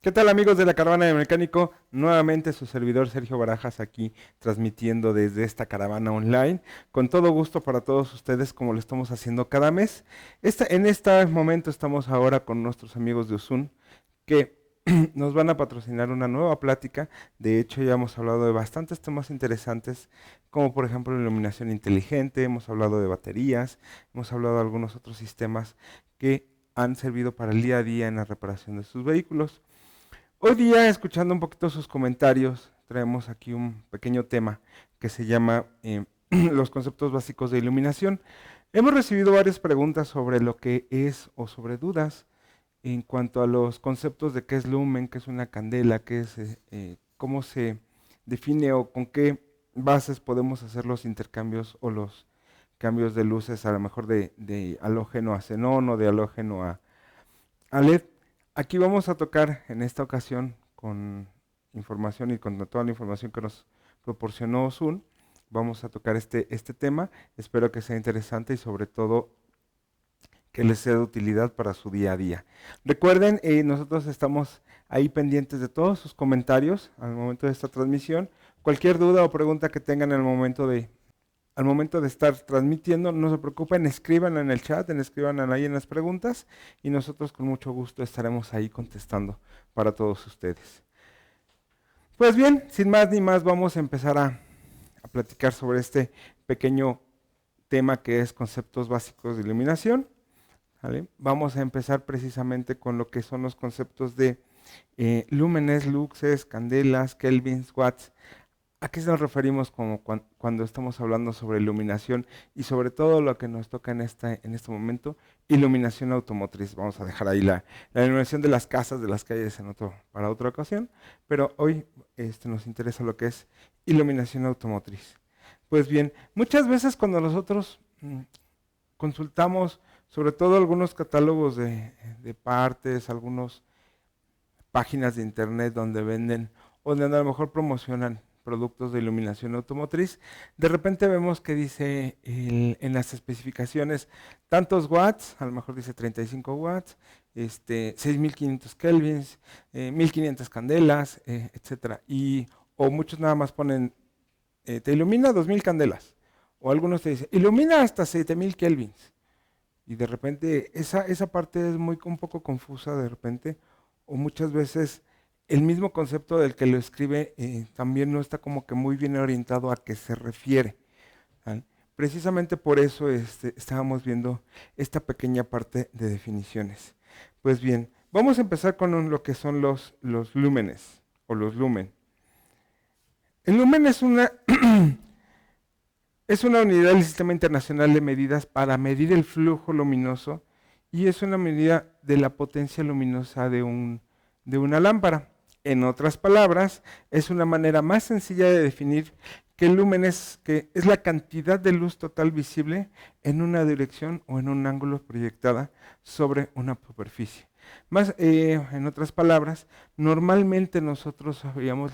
¿Qué tal amigos de la Caravana de Mecánico? Nuevamente su servidor Sergio Barajas aquí transmitiendo desde esta caravana online. Con todo gusto para todos ustedes como lo estamos haciendo cada mes. En este momento estamos ahora con nuestros amigos de Uzun que nos van a patrocinar una nueva plática. De hecho ya hemos hablado de bastantes temas interesantes como por ejemplo la iluminación inteligente, hemos hablado de baterías, hemos hablado de algunos otros sistemas que han servido para el día a día en la reparación de sus vehículos. Hoy día, escuchando un poquito sus comentarios, traemos aquí un pequeño tema que se llama los conceptos básicos de iluminación. Hemos recibido varias preguntas sobre lo que es o sobre dudas en cuanto a los conceptos de qué es lumen, qué es una candela, cómo se define o con qué bases podemos hacer los intercambios o los cambios de luces, a lo mejor de halógeno a xenón o de halógeno a LED. Aquí vamos a tocar en esta ocasión con información y con toda la información que nos proporcionó Zoom. Vamos a tocar este tema. Espero que sea interesante y sobre todo que les sea de utilidad para su día a día. Recuerden, nosotros estamos ahí pendientes de todos sus comentarios al momento de esta transmisión. Cualquier duda o pregunta que tengan al momento de estar transmitiendo, no se preocupen, escríbanlo en el chat, escríbanlo ahí en las preguntas y nosotros con mucho gusto estaremos ahí contestando para todos ustedes. Pues bien, sin más ni más, vamos a empezar a platicar sobre este pequeño tema que es conceptos básicos de iluminación. ¿Vale? Vamos a empezar precisamente con lo que son los conceptos de lúmenes, luxes, candelas, kelvins, watts. ¿A qué nos referimos cuando estamos hablando sobre iluminación y sobre todo lo que nos toca en este momento, iluminación automotriz? Vamos a dejar ahí la iluminación de las casas, de las calles para otra ocasión, pero hoy nos interesa lo que es iluminación automotriz. Pues bien, muchas veces cuando nosotros consultamos sobre todo algunos catálogos de partes, algunas páginas de internet donde venden o donde a lo mejor promocionan productos de iluminación automotriz, de repente vemos que dice en las especificaciones tantos watts, a lo mejor dice 35 watts, 6500 kelvins, 1500 candelas, etcétera. O muchos nada más ponen, te ilumina 2000 candelas, o algunos te dicen, ilumina hasta 7000 kelvins. Y de repente esa parte es un poco confusa de repente, o muchas veces el mismo concepto del que lo escribe también no está como que muy bien orientado a qué se refiere. ¿Vale? Precisamente por eso estábamos viendo esta pequeña parte de definiciones. Pues bien, vamos a empezar con lo que son los lúmenes o los lumen. El lumen es una es una unidad del Sistema Internacional de Medidas para medir el flujo luminoso y es una medida de la potencia luminosa de una lámpara. En otras palabras, es una manera más sencilla de definir que el lumen que es la cantidad de luz total visible en una dirección o en un ángulo proyectada sobre una superficie. En otras palabras, normalmente nosotros sabíamos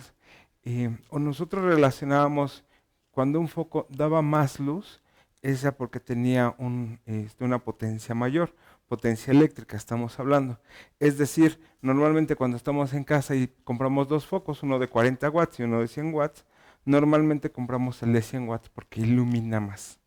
o nosotros relacionábamos cuando un foco daba más luz, esa porque tenía una potencia mayor, potencia eléctrica estamos hablando. Es decir, normalmente cuando estamos en casa y compramos dos focos, uno de 40 watts y uno de 100 watts, normalmente compramos el de 100 watts porque ilumina más.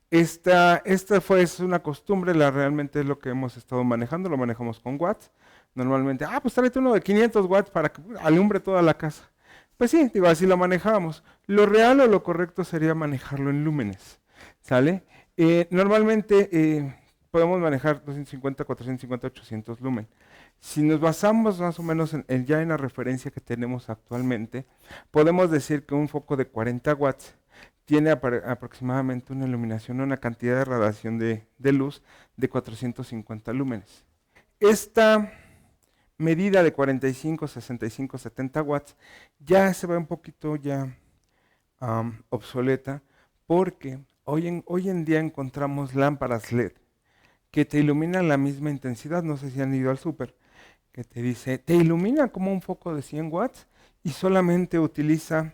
Esta es una costumbre, realmente es lo que hemos estado manejando, lo manejamos con watts. Normalmente, pues tráete uno de 500 watts para que alumbre toda la casa. Pues sí, digo, así lo manejábamos. Lo real o lo correcto sería manejarlo en lúmenes, ¿sale? Normalmente podemos manejar 250, 450, 800 lumen. Si nos basamos más o menos ya en la referencia que tenemos actualmente, podemos decir que un foco de 40 watts tiene aproximadamente una iluminación, una cantidad de radiación de luz de 450 lúmenes. Esta medida de 45, 65, 70 watts ya se va un poquito obsoleta porque hoy en día encontramos lámparas LED que te iluminan la misma intensidad. No sé si han ido al súper, que te dice, te ilumina como un foco de 100 watts y solamente utiliza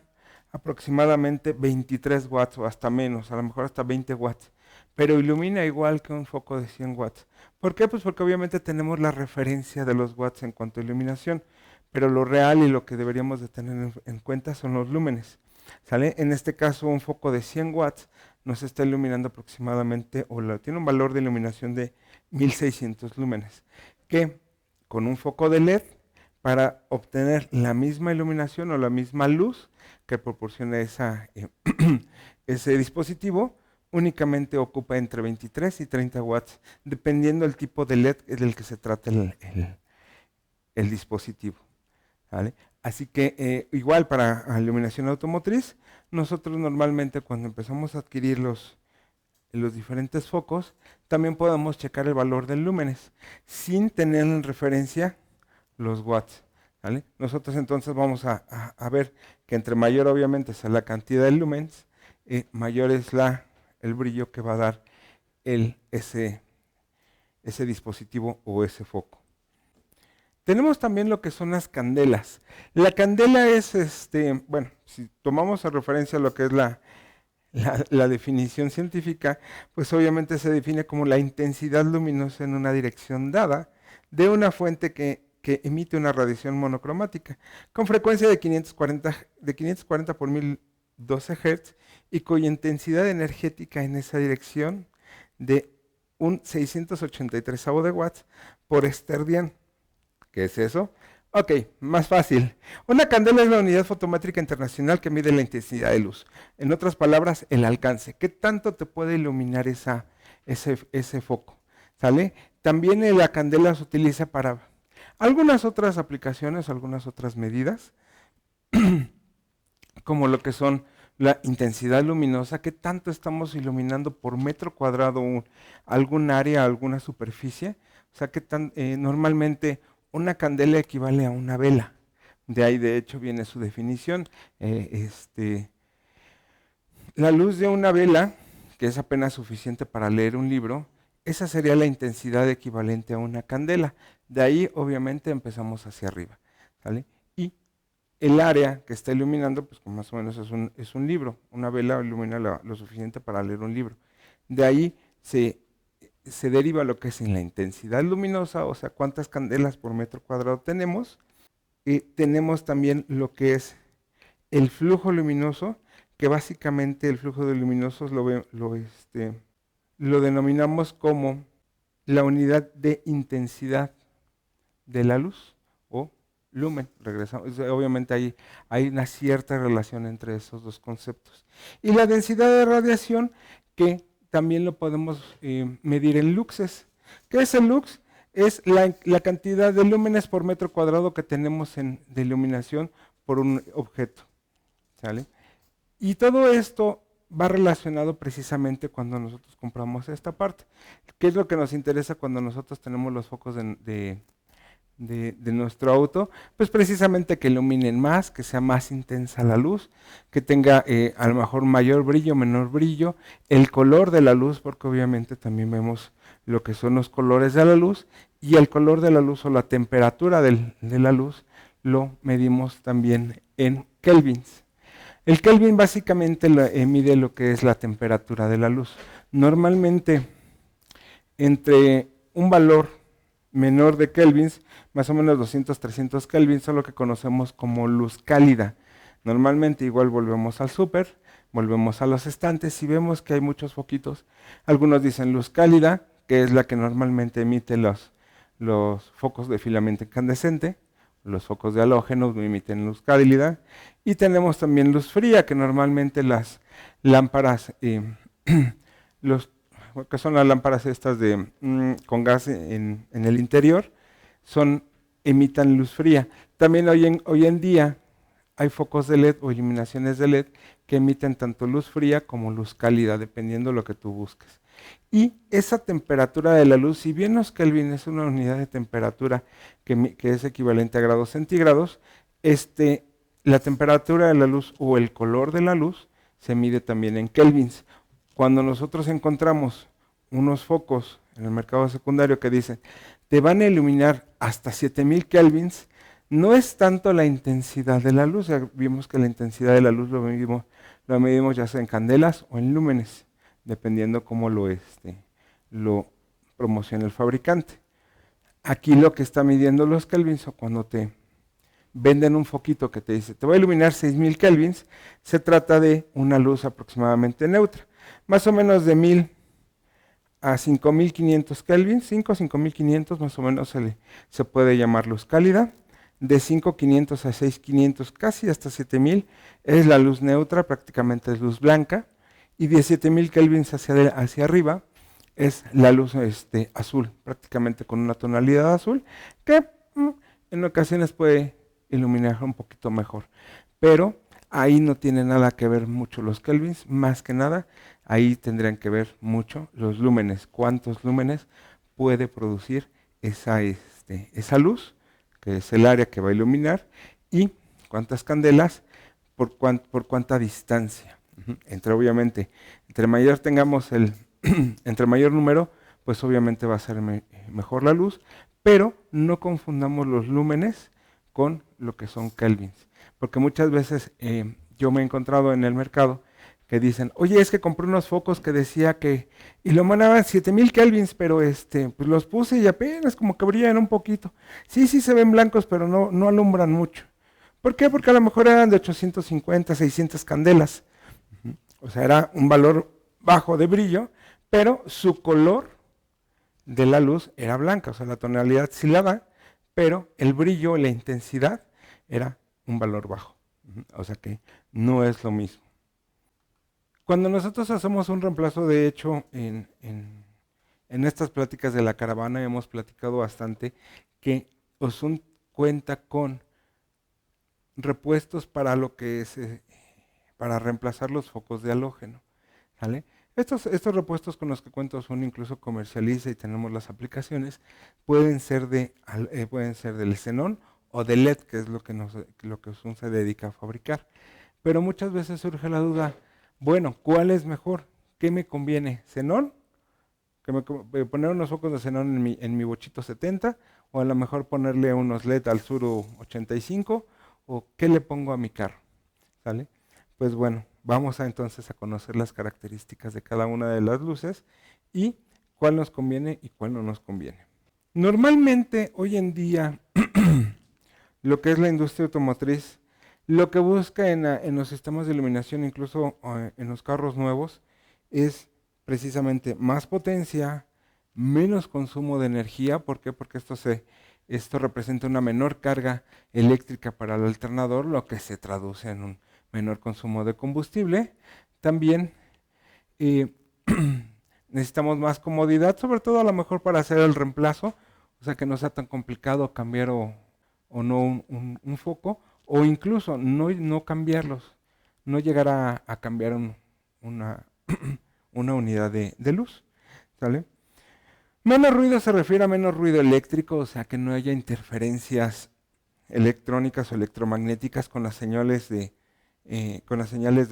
aproximadamente 23 watts o hasta menos, a lo mejor hasta 20 watts. pero ilumina igual que un foco de 100 watts. ¿Por qué? Pues porque obviamente tenemos la referencia de los watts en cuanto a iluminación, pero lo real y lo que deberíamos de tener en cuenta son los lúmenes. ¿Sale? En este caso, un foco de 100 watts nos está iluminando aproximadamente, tiene un valor de iluminación de 1600 lúmenes, que con un foco de LED, para obtener la misma iluminación o la misma luz que proporciona ese dispositivo, únicamente ocupa entre 23 y 30 watts, dependiendo del tipo de LED del que se trate el dispositivo. ¿Vale? Así que igual para iluminación automotriz, nosotros normalmente cuando empezamos a adquirir los diferentes focos, también podemos checar el valor de lúmenes, sin tener en referencia los watts. ¿Vale? Nosotros entonces vamos a ver que entre mayor obviamente sea la cantidad de lúmenes, mayor es el brillo que va a dar ese dispositivo o ese foco. Tenemos también lo que son las candelas. La candela es, bueno, si tomamos a referencia lo que es la definición científica, pues obviamente se define como la intensidad luminosa en una dirección dada de una fuente que emite una radiación monocromática con frecuencia de 540 por 1012 Hz y cuya intensidad energética en esa dirección de un 683 de watts por esterdian. ¿Qué es eso? Ok, más fácil. Una candela es la unidad fotométrica internacional que mide la intensidad de luz. En otras palabras, el alcance. ¿Qué tanto te puede iluminar ese foco? ¿Sale? También la candela se utiliza para algunas otras aplicaciones, algunas otras medidas, como lo que son la intensidad luminosa, qué tanto estamos iluminando por metro cuadrado algún área, alguna superficie. O sea, normalmente una candela equivale a una vela. De ahí, de hecho, viene su definición. La luz de una vela, que es apenas suficiente para leer un libro, esa sería la intensidad equivalente a una candela. De ahí, obviamente, empezamos hacia arriba. ¿Sale? Y el área que está iluminando, pues más o menos es un libro. Una vela ilumina lo suficiente para leer un libro. De ahí se deriva lo que es en la intensidad luminosa, o sea, cuántas candelas por metro cuadrado tenemos. Tenemos también lo que es el flujo luminoso, que básicamente el flujo de luminosos lo denominamos como la unidad de intensidad de la luz o lumen. Regresamos, obviamente hay una cierta relación entre esos dos conceptos. Y la densidad de radiación, que también lo podemos medir en luxes. ¿Qué es el lux? Es la cantidad de lúmenes por metro cuadrado que tenemos de iluminación por un objeto. ¿Sale? Y todo esto va relacionado precisamente cuando nosotros compramos esta parte. ¿Qué es lo que nos interesa cuando nosotros tenemos los focos de nuestro auto? Pues precisamente que iluminen más, que sea más intensa la luz, que tenga a lo mejor mayor brillo, menor brillo, el color de la luz, porque obviamente también vemos lo que son los colores de la luz, y el color de la luz o la temperatura de la luz lo medimos también en kelvins. El Kelvin básicamente mide lo que es la temperatura de la luz. Normalmente, entre un valor menor de kelvins, más o menos 200, 300 kelvins, son lo que conocemos como luz cálida. Normalmente igual volvemos al súper, volvemos a los estantes y vemos que hay muchos foquitos. Algunos dicen luz cálida, que es la que normalmente emite los focos de filamento incandescente. Los focos de halógenos emiten luz cálida. Y tenemos también luz fría, que normalmente las lámparas, que son las lámparas estas con gas en el interior, emitan luz fría. También hoy en día hay focos de LED o iluminaciones de LED que emiten tanto luz fría como luz cálida, dependiendo de lo que tú busques. Y esa temperatura de la luz, si bien los Kelvin es una unidad de temperatura que es equivalente a grados centígrados, la temperatura de la luz o el color de la luz se mide también en kelvins. Cuando nosotros encontramos unos focos en el mercado secundario que dicen, te van a iluminar hasta 7000 kelvins, no es tanto la intensidad de la luz, ya vimos que la intensidad de la luz lo medimos ya sea en candelas o en lúmenes. dependiendo cómo lo promociona el fabricante. Aquí lo que está midiendo los kelvins, o cuando te venden un foquito que te dice, te va a iluminar 6000 kelvins, se trata de una luz aproximadamente neutra, más o menos de 1000 a 5500 kelvins, 5 a 5500 más o menos se puede llamar luz cálida. De 5500 a 6500, casi hasta 7000, es la luz neutra, prácticamente es luz blanca. Y de 7000 kelvins hacia arriba es la luz azul, prácticamente con una tonalidad azul, que en ocasiones puede iluminar un poquito mejor. Pero ahí no tiene nada que ver mucho los kelvins, más que nada, ahí tendrían que ver mucho los lúmenes, cuántos lúmenes puede producir esa luz, que es el área que va a iluminar, y cuántas candelas por cuánta distancia. Obviamente, entre mayor tengamos entre mayor número, pues obviamente va a ser mejor la luz, pero no confundamos los lúmenes con lo que son kelvins, porque muchas veces yo me he encontrado en el mercado que dicen, oye, es que compré unos focos que decía que iluminaban 7000 kelvins, pero pues los puse y apenas como que brillan un poquito. Sí, sí se ven blancos, pero no alumbran mucho. ¿Por qué? Porque a lo mejor eran de 850, 600 candelas. O sea, era un valor bajo de brillo, pero su color de la luz era blanca, o sea, la tonalidad sí la da, pero el brillo, la intensidad, era un valor bajo. O sea que no es lo mismo. Cuando nosotros hacemos un reemplazo, de hecho, en estas pláticas de la caravana hemos platicado bastante que Osun cuenta con repuestos para lo que es para reemplazar los focos de halógeno, ¿vale? Estos repuestos con los que cuenta Osun incluso comercializa y tenemos las aplicaciones, pueden ser del xenón o del LED, que es lo que Osun se dedica a fabricar. Pero muchas veces surge la duda, bueno, ¿cuál es mejor? ¿Qué me conviene? ¿Xenón? ¿Poner unos focos de xenón en mi bochito 70? ¿O a lo mejor ponerle unos LED al Suru 85? ¿O qué le pongo a mi carro? ¿Sale? Pues bueno, vamos entonces a conocer las características de cada una de las luces y cuál nos conviene y cuál no nos conviene. Normalmente, hoy en día, lo que es la industria automotriz, lo que busca en los sistemas de iluminación, incluso en los carros nuevos, es precisamente más potencia, menos consumo de energía. ¿Por qué? Porque esto representa una menor carga eléctrica para el alternador, lo que se traduce en un menor consumo de combustible. También necesitamos más comodidad, sobre todo a lo mejor para hacer el reemplazo, o sea que no sea tan complicado cambiar o no un foco, o incluso no cambiarlos, no llegar a cambiar una, una unidad de luz, ¿sale? Menos ruido se refiere a menos ruido eléctrico, o sea que no haya interferencias electrónicas o electromagnéticas con las señales de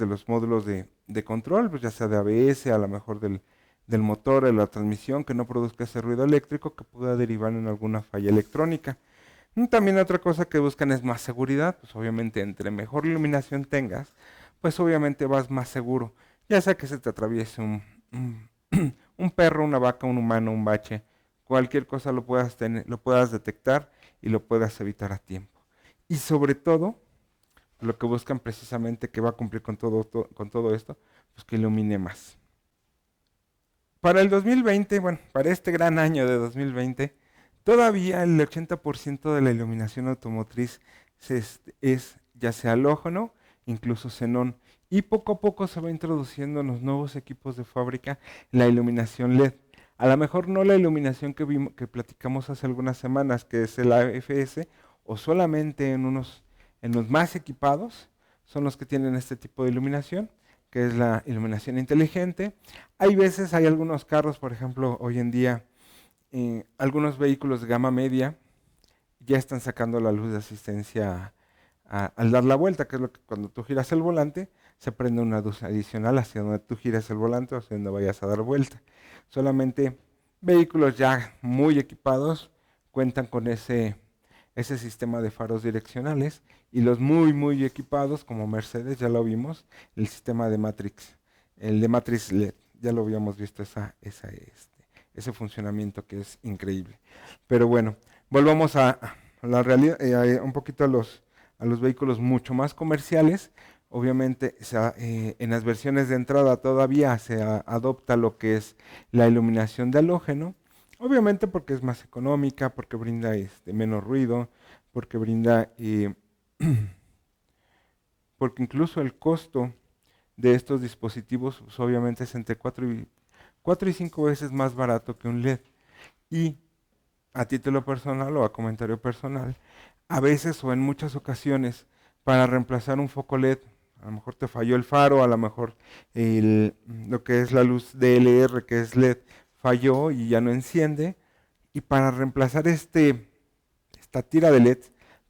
los módulos de control, pues ya sea de ABS, a lo mejor del motor, de la transmisión, que no produzca ese ruido eléctrico que pueda derivar en alguna falla electrónica. También otra cosa que buscan es más seguridad, pues obviamente entre mejor iluminación tengas, pues obviamente vas más seguro, ya sea que se te atraviese un perro, una vaca, un humano, un bache, cualquier cosa lo puedas detectar y lo puedas evitar a tiempo. Y sobre todo, lo que buscan precisamente que va a cumplir con todo esto, pues que ilumine más. Para el 2020, bueno, para este gran año de 2020, todavía el 80% de la iluminación automotriz es ya sea halógeno, incluso xenón, y poco a poco se va introduciendo en los nuevos equipos de fábrica la iluminación LED. A lo mejor no la iluminación que platicamos hace algunas semanas, que es el AFS, o solamente en los más equipados, son los que tienen este tipo de iluminación, que es la iluminación inteligente. Hay algunos carros, por ejemplo, hoy en día, algunos vehículos de gama media ya están sacando la luz de asistencia al dar la vuelta, que es lo que cuando tú giras el volante, se prende una luz adicional hacia donde tú giras el volante o hacia donde vayas a dar vuelta. Solamente vehículos ya muy equipados cuentan con ese sistema de faros direccionales, y los muy equipados como Mercedes, ya lo vimos, el sistema de Matrix, el de Matrix LED, ya lo habíamos visto ese funcionamiento que es increíble. Pero bueno, volvamos a la realidad, un poquito a los vehículos mucho más comerciales. Obviamente, en las versiones de entrada todavía se adopta lo que es la iluminación de halógeno. Obviamente porque es más económica, porque brinda menos ruido, porque brinda, porque incluso el costo de estos dispositivos pues, obviamente es entre 4 y 5 veces más barato que un LED. Y a título personal o a comentario personal, a veces o en muchas ocasiones, para reemplazar un foco LED, a lo mejor te falló el faro, a lo mejor lo que es la luz DLR, que es LED, falló y ya no enciende. Y para reemplazar esta tira de LED,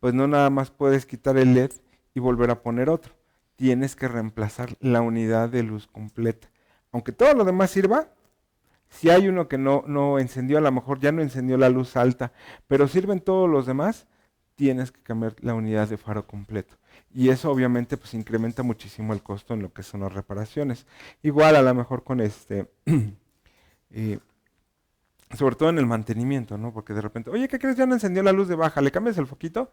pues no nada más puedes quitar el LED y volver a poner otro. Tienes que reemplazar la unidad de luz completa. Aunque todo lo demás sirva, si hay uno que no encendió, a lo mejor ya no encendió la luz alta, pero sirven todos los demás, tienes que cambiar la unidad de faro completo. Y eso obviamente pues incrementa muchísimo el costo en lo que son las reparaciones. Igual a lo mejor con eh, sobre todo en el mantenimiento, ¿no? Porque de repente, oye, ¿qué crees? Ya no encendió la luz de baja, le cambias el foquito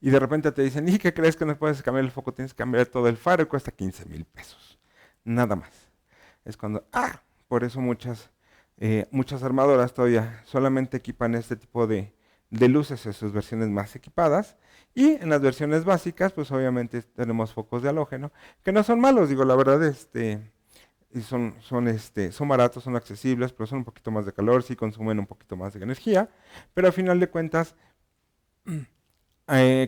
y de repente te dicen, ¿y qué crees que no puedes cambiar el foco? Tienes que cambiar todo el faro y cuesta 15,000 pesos. Nada más. Es cuando, por eso muchas armadoras todavía solamente equipan este tipo de luces en sus versiones más equipadas. Y en las versiones básicas, pues obviamente tenemos focos de halógeno, que no son malos, digo, la verdad, y son baratos, son accesibles, pero son un poquito más de calor, sí consumen un poquito más de energía, pero al final de cuentas,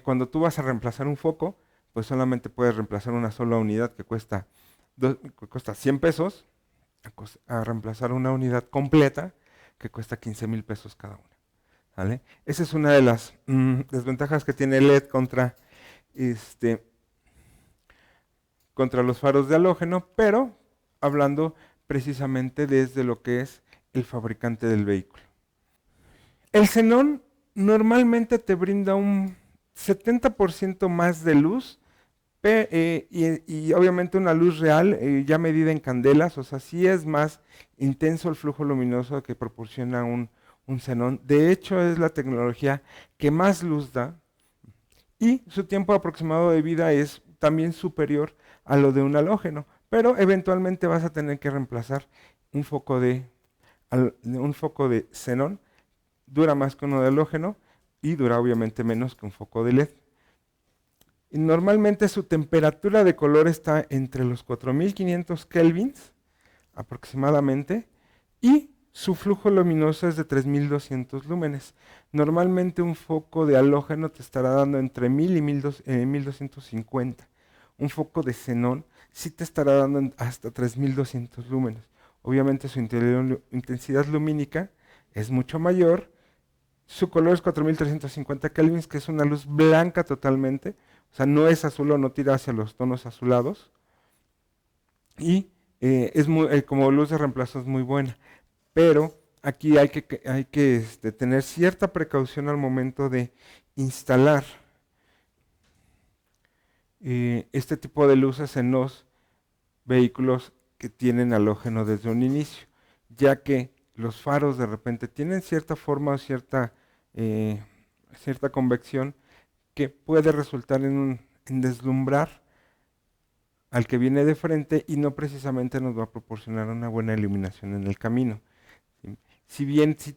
cuando tú vas a reemplazar un foco, pues solamente puedes reemplazar una sola unidad que cuesta 100 pesos, a reemplazar una unidad completa que cuesta 15,000 pesos cada una. ¿Vale? Esa es una de las desventajas que tiene LED contra los faros de halógeno, pero hablando precisamente desde lo que es el fabricante del vehículo. El xenón normalmente te brinda un 70% más de luz y obviamente una luz real ya medida en candelas, o sea, sí es más intenso el flujo luminoso que proporciona un xenón. De hecho, es la tecnología que más luz da y su tiempo aproximado de vida es también superior a lo de un halógeno, pero eventualmente vas a tener que reemplazar un foco de xenón, dura más que uno de halógeno y dura obviamente menos que un foco de LED. Y normalmente su temperatura de color está entre los 4500 kelvins aproximadamente y su flujo luminoso es de 3200 lúmenes. Normalmente un foco de halógeno te estará dando entre 1000 y 1250. Un foco de xenón sí te estará dando hasta 3200 lúmenes. Obviamente su intensidad lumínica es mucho mayor. Su color es 4350 kelvins, que es una luz blanca totalmente. O sea, no es azul o no tira hacia los tonos azulados. Y como luz de reemplazo es muy buena. Pero aquí hay que tener cierta precaución al momento de instalar este tipo de luces en los vehículos que tienen halógeno desde un inicio, ya que los faros de repente tienen cierta forma o cierta convección que puede resultar en deslumbrar al que viene de frente y no precisamente nos va a proporcionar una buena iluminación en el camino. ¿Sí? Si bien sí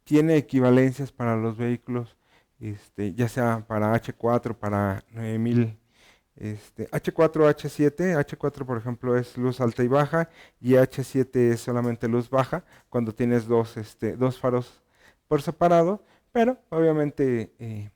tiene equivalencias para los vehículos, ya sea para H4, para 9000, H4, H7, H4 por ejemplo es luz alta y baja y H7 es solamente luz baja cuando tienes dos faros por separado, pero obviamente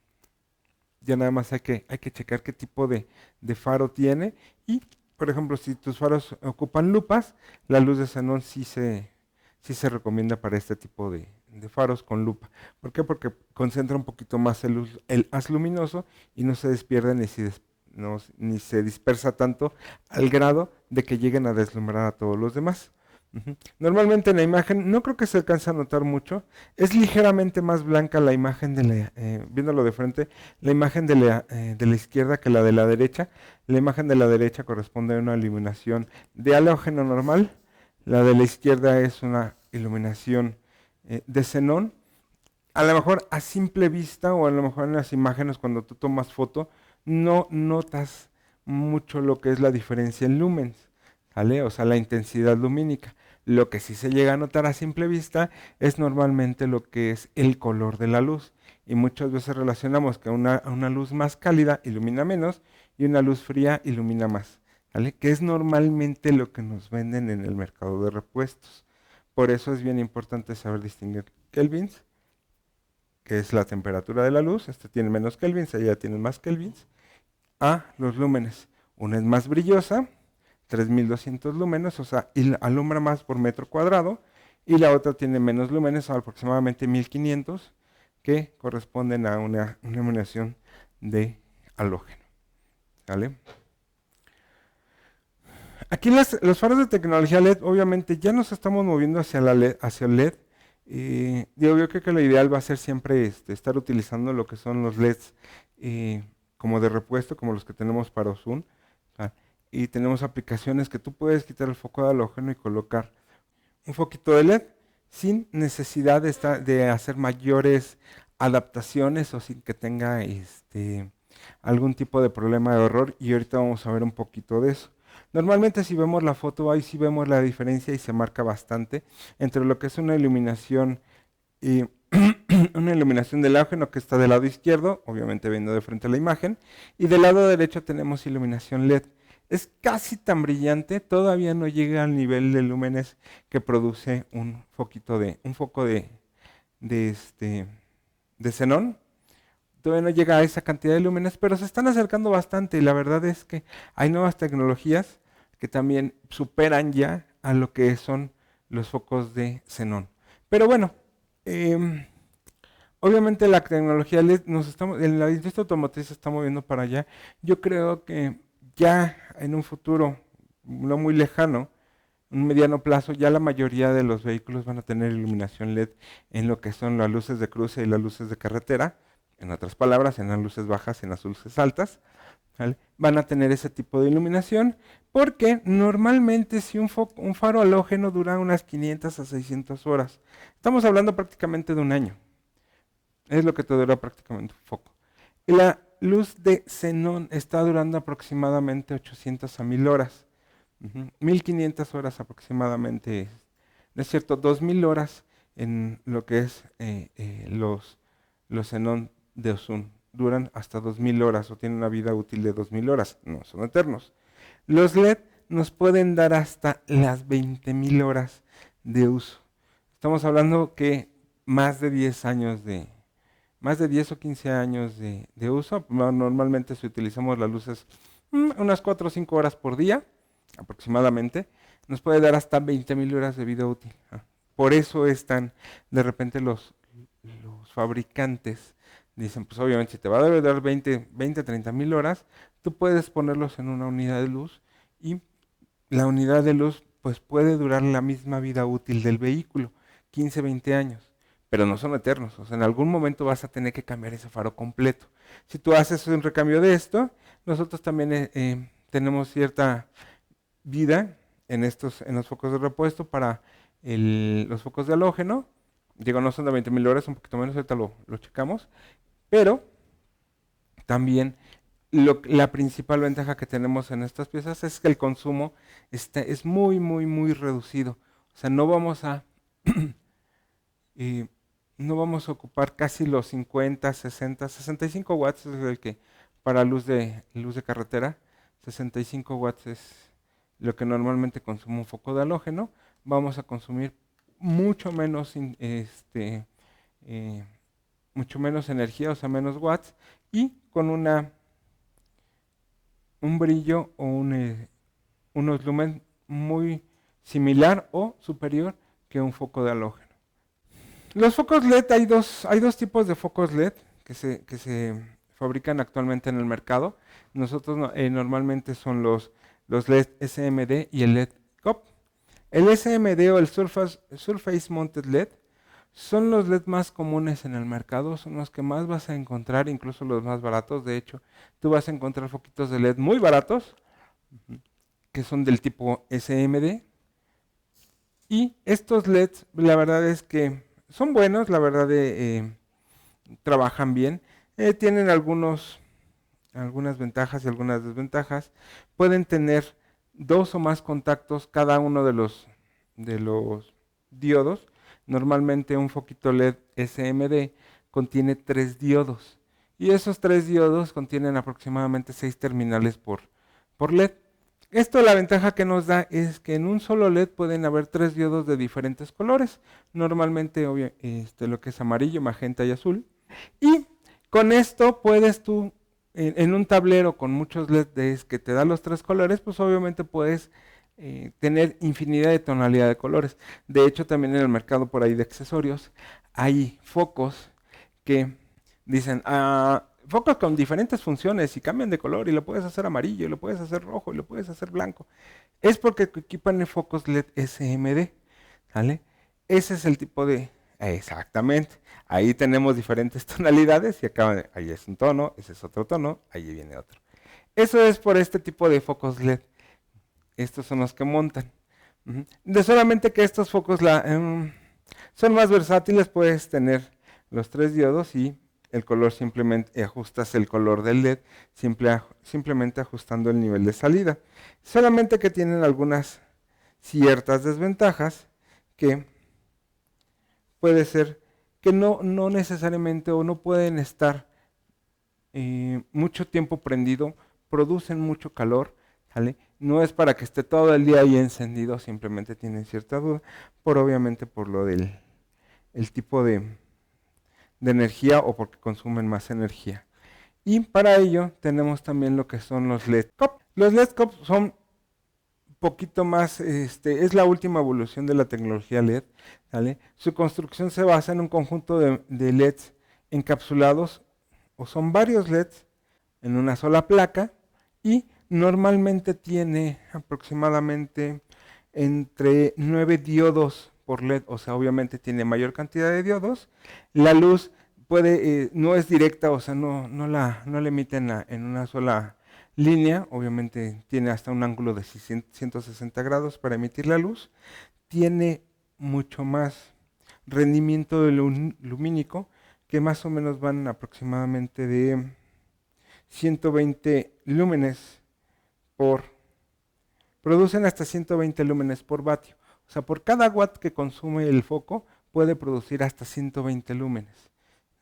ya nada más hay que checar qué tipo de faro tiene y por ejemplo si tus faros ocupan lupas, la luz de xenón sí se recomienda para este tipo de faros con lupa. ¿Por qué? Porque concentra un poquito más el haz luminoso y no se despierde ni se dispersa tanto al grado de que lleguen a deslumbrar a todos los demás. Normalmente en la imagen, no creo que se alcance a notar mucho, es ligeramente más blanca la imagen viéndolo de frente, la imagen de la izquierda que la de la derecha. La imagen de la derecha corresponde a una iluminación de halógeno normal, La de la izquierda es una iluminación de xenón. A lo mejor a simple vista o a lo mejor en las imágenes cuando tú tomas foto no notas mucho lo que es la diferencia en lumens, ¿sale? O sea, la intensidad lumínica. Lo que sí se llega a notar a simple vista es normalmente lo que es el color de la luz. Y muchas veces relacionamos que una luz más cálida ilumina menos y una luz fría ilumina más, ¿vale? Que es normalmente lo que nos venden en el mercado de repuestos. Por eso es bien importante saber distinguir kelvins, que es la temperatura de la luz. Este tiene menos kelvins, ella tiene más kelvins, a los lúmenes. Una es más brillosa, 3200 lúmenes, o sea, alumbra más por metro cuadrado, y la otra tiene menos lúmenes, aproximadamente 1500, que corresponden a una iluminación de halógeno. ¿Vale? Aquí los faros de tecnología LED, obviamente ya nos estamos moviendo hacia hacia el LED. Yo creo que lo ideal va a ser siempre estar utilizando lo que son los LEDs como de repuesto, como los que tenemos para Zoom. Y tenemos aplicaciones que tú puedes quitar el foco de halógeno y colocar un foquito de LED sin necesidad de hacer mayores adaptaciones o sin que tenga algún tipo de problema de error. Y ahorita vamos a ver un poquito de eso. Normalmente si vemos la foto, ahí sí vemos la diferencia y se marca bastante entre lo que es una iluminación y una iluminación del halógeno que está del lado izquierdo, obviamente viendo de frente a la imagen, y del lado derecho tenemos iluminación LED. Es casi tan brillante, todavía no llega al nivel de lúmenes que produce un foco de xenón. Todavía no llega a esa cantidad de lúmenes, pero se están acercando bastante y la verdad es que hay nuevas tecnologías que también superan ya a lo que son los focos de xenón. Pero bueno, obviamente la tecnología LED en la industria automotriz se está moviendo para allá. Yo creo que ya en un futuro no muy lejano, un mediano plazo, ya la mayoría de los vehículos van a tener iluminación LED en lo que son las luces de cruce y las luces de carretera. En otras palabras, en las luces bajas y en las luces altas. ¿Vale? Van a tener ese tipo de iluminación porque normalmente si un faro halógeno dura unas 500 a 600 horas. Estamos hablando prácticamente de un año. Es lo que te dura prácticamente un foco. Y la luz de xenón está durando aproximadamente 800 a 1000 horas. 1500 horas aproximadamente. No es cierto, 2000 horas en lo que es los xenón de Ozón. Duran hasta 2000 horas o tienen una vida útil de 2000 horas. No son eternos. Los LED nos pueden dar hasta las 20.000 horas de uso. Estamos hablando que más de 10 o 15 años de uso. Normalmente si utilizamos las luces unas 4 o 5 horas por día, aproximadamente, nos puede dar hasta 20.000 horas de vida útil. Por eso están, de repente los fabricantes dicen, pues obviamente si te va a dar 20, 30.000 horas, tú puedes ponerlos en una unidad de luz y la unidad de luz pues puede durar la misma vida útil del vehículo, 15, 20 años, pero no son eternos. O sea, en algún momento vas a tener que cambiar ese faro completo. Si tú haces un recambio de esto, nosotros también tenemos cierta vida en los focos de repuesto para los focos de halógeno. Digo, no son de 20.000 horas, un poquito menos, ahorita lo checamos. Pero también la principal ventaja que tenemos en estas piezas es que el consumo es muy, muy, muy reducido. O sea, no vamos a ocupar casi los 50, 60, 65 watts es el que para luz de carretera, 65 watts es lo que normalmente consume un foco de halógeno. Vamos a consumir mucho menos mucho menos energía, o sea, menos watts, y con un brillo o unos lumen muy similar o superior que un foco de halógeno. Los focos LED, hay dos tipos de focos LED que se fabrican actualmente en el mercado. Nosotros normalmente son los LED SMD y el LED COP. El SMD o el Surface Mounted LED son los LED más comunes en el mercado, son los que más vas a encontrar, incluso los más baratos. De hecho, tú vas a encontrar foquitos de LED muy baratos, que son del tipo SMD, Y estos LEDs, la verdad es que son buenos, la verdad trabajan bien. Tienen algunas ventajas y algunas desventajas. Pueden tener 2 o más contactos cada uno de los diodos. Normalmente un foquito LED SMD contiene 3 diodos. Y esos 3 diodos contienen aproximadamente 6 terminales por LED. Esto, la ventaja que nos da es que en un solo LED pueden haber 3 diodos de diferentes colores. Normalmente lo que es amarillo, magenta y azul. Y con esto puedes tú, en un tablero con muchos LEDs que te dan los 3 colores, pues obviamente puedes tener infinidad de tonalidad de colores. De hecho, también en el mercado por ahí de accesorios hay focos que dicen, focos con diferentes funciones y cambian de color y lo puedes hacer amarillo, y lo puedes hacer rojo y lo puedes hacer blanco. Es porque equipan focos LED SMD, ¿vale? Ese es el tipo de... Exactamente. Ahí tenemos diferentes tonalidades y ahí es un tono, ese es otro tono, ahí viene otro. Eso es por este tipo de focos LED. Estos son los que montan. De solamente que estos focos son más versátiles, puedes tener los 3 diodos y el color simplemente ajustas el color del LED, simplemente ajustando el nivel de salida. Solamente que tienen algunas ciertas desventajas que puede ser que no necesariamente o no pueden estar mucho tiempo prendido, producen mucho calor, ¿sale? No es para que esté todo el día ahí encendido, simplemente tienen cierta duda, obviamente por lo del el tipo de energía o porque consumen más energía. Y para ello tenemos también lo que son los LED COP. Los LED COP son poquito más, es la última evolución de la tecnología LED, ¿vale? Su construcción se basa en un conjunto de LEDs encapsulados, o son varios LEDs en una sola placa, y normalmente tiene aproximadamente entre 9 diodos por LED, o sea, obviamente tiene mayor cantidad de diodos. La luz no es directa, o sea, no la emiten en una sola línea, obviamente tiene hasta un ángulo de 160 grados para emitir la luz, tiene mucho más rendimiento lumínico, que más o menos van aproximadamente de 120 lúmenes producen hasta 120 lúmenes por vatio. O sea, por cada watt que consume el foco, puede producir hasta 120 lúmenes.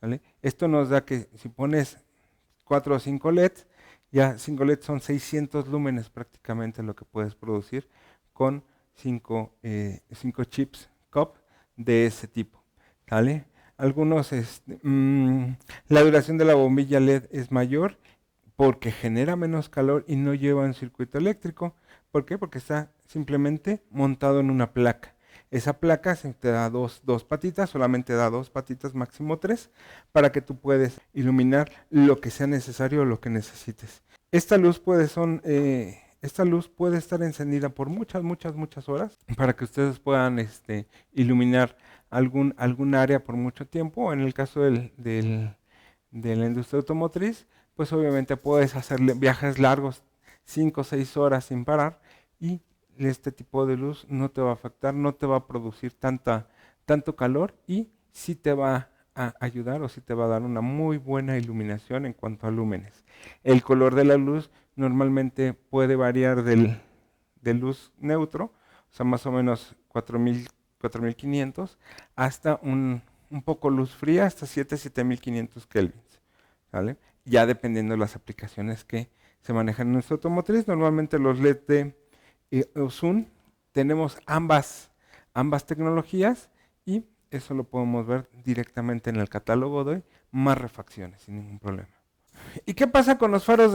¿Vale? Esto nos da que si pones 4 o 5 LEDs, ya 5 LEDs son 600 lúmenes prácticamente lo que puedes producir con 5 chips COP de ese tipo. ¿Vale? La duración de la bombilla LED es mayor porque genera menos calor y no lleva un circuito eléctrico. ¿Por qué? Porque está simplemente montado en una placa. Esa placa te da dos patitas, solamente da 2 patitas, máximo 3, para que tú puedas iluminar lo que sea necesario o lo que necesites. Esta luz puede estar encendida por muchas horas para que ustedes puedan iluminar algún área por mucho tiempo. En el caso de la industria automotriz, pues obviamente puedes hacer viajes largos, 5 o 6 horas sin parar, y este tipo de luz no te va a afectar, no te va a producir tanto calor, y sí te va a ayudar o sí te va a dar una muy buena iluminación en cuanto a lúmenes. El color de la luz normalmente puede variar de luz neutro, o sea, más o menos 4500, hasta un poco luz fría, hasta 7500 kelvins, ¿vale? Ya dependiendo de las aplicaciones que se manejan en nuestra automotriz. Normalmente los LED de Osun tenemos ambas tecnologías, y eso lo podemos ver directamente en el catálogo de hoy, más refacciones sin ningún problema. ¿Y qué pasa con los faros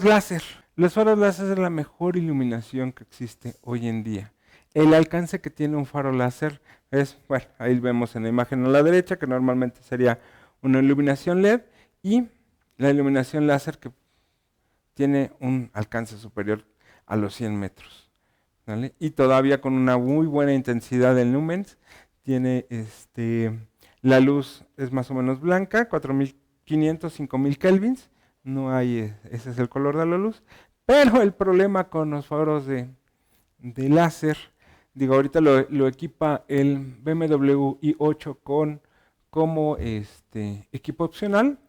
láser? Los faros láser es la mejor iluminación que existe hoy en día. El alcance que tiene un faro láser es, bueno, ahí vemos en la imagen a la derecha, que normalmente sería una iluminación LED, y la iluminación láser que tiene un alcance superior a los 100 metros. ¿Vale? Y todavía con una muy buena intensidad en lumens. Tiene la luz es más o menos blanca, 4500, 5000 kelvins. No hay, ese es el color de la luz. Pero el problema con los faros de láser Digo, ahorita lo equipa el BMW i8 como equipo opcional,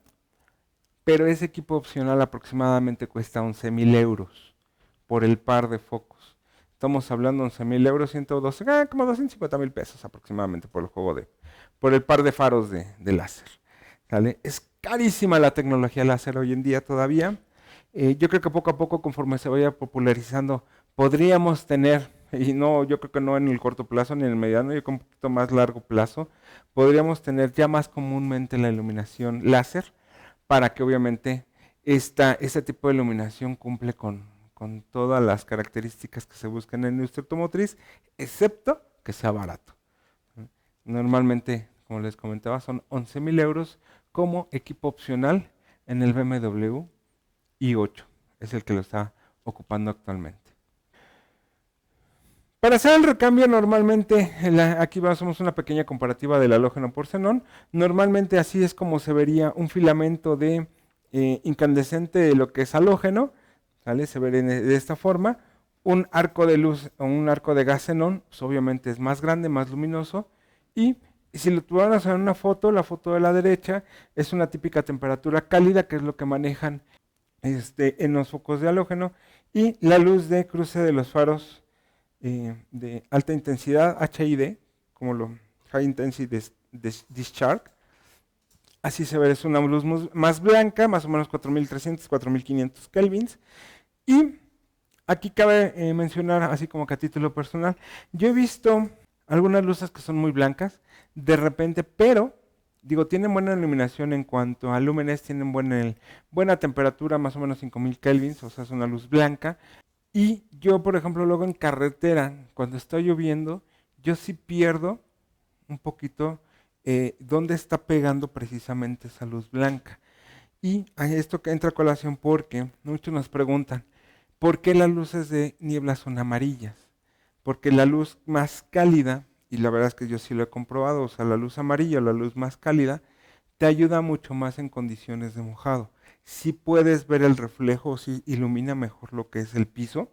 pero ese equipo opcional aproximadamente cuesta 11,000 euros por el par de focos. Estamos hablando de 11,000 euros, 112, como 250,000 pesos aproximadamente por el por el par de faros de láser. ¿Sale? Es carísima la tecnología láser hoy en día todavía. Yo creo que poco a poco, conforme se vaya popularizando, podríamos tener, y no, yo creo que no en el corto plazo ni en el mediano, yo creo que un poquito más largo plazo, podríamos tener ya más comúnmente la iluminación láser, para que obviamente este tipo de iluminación cumple con todas las características que se buscan en la industria automotriz, excepto que sea barato. Normalmente, como les comentaba, son 11,000 euros como equipo opcional en el BMW i8. Es el que lo está ocupando actualmente. Para hacer el recambio, normalmente, aquí hacemos una pequeña comparativa del halógeno por xenón. Normalmente así es como se vería un filamento de incandescente de lo que es halógeno, ¿vale? Se ve de esta forma. Un arco de luz o un arco de gas xenón, pues obviamente es más grande, más luminoso. Y si lo tuviéramos en una foto, la foto de la derecha es una típica temperatura cálida, que es lo que manejan en los focos de halógeno. Y la luz de cruce de los faros de alta intensidad, HID, como lo High Intensity Discharge. Así se ve, es una luz más blanca, más o menos 4300, 4500 kelvins. Y aquí cabe mencionar, así como que a título personal, yo he visto algunas luces que son muy blancas, de repente, pero, digo, tienen buena iluminación en cuanto a lúmenes, tienen buena temperatura, más o menos 5000 kelvins, o sea, es una luz blanca. Y yo, por ejemplo, luego en carretera, cuando está lloviendo, yo sí pierdo un poquito dónde está pegando precisamente esa luz blanca. Y hay esto que entra a colación porque muchos nos preguntan, ¿por qué las luces de niebla son amarillas? Porque la luz más cálida, y la verdad es que yo sí lo he comprobado, o sea, la luz amarilla, la luz más cálida, te ayuda mucho más en condiciones de mojado. Si puedes ver el reflejo, si ilumina mejor lo que es el piso.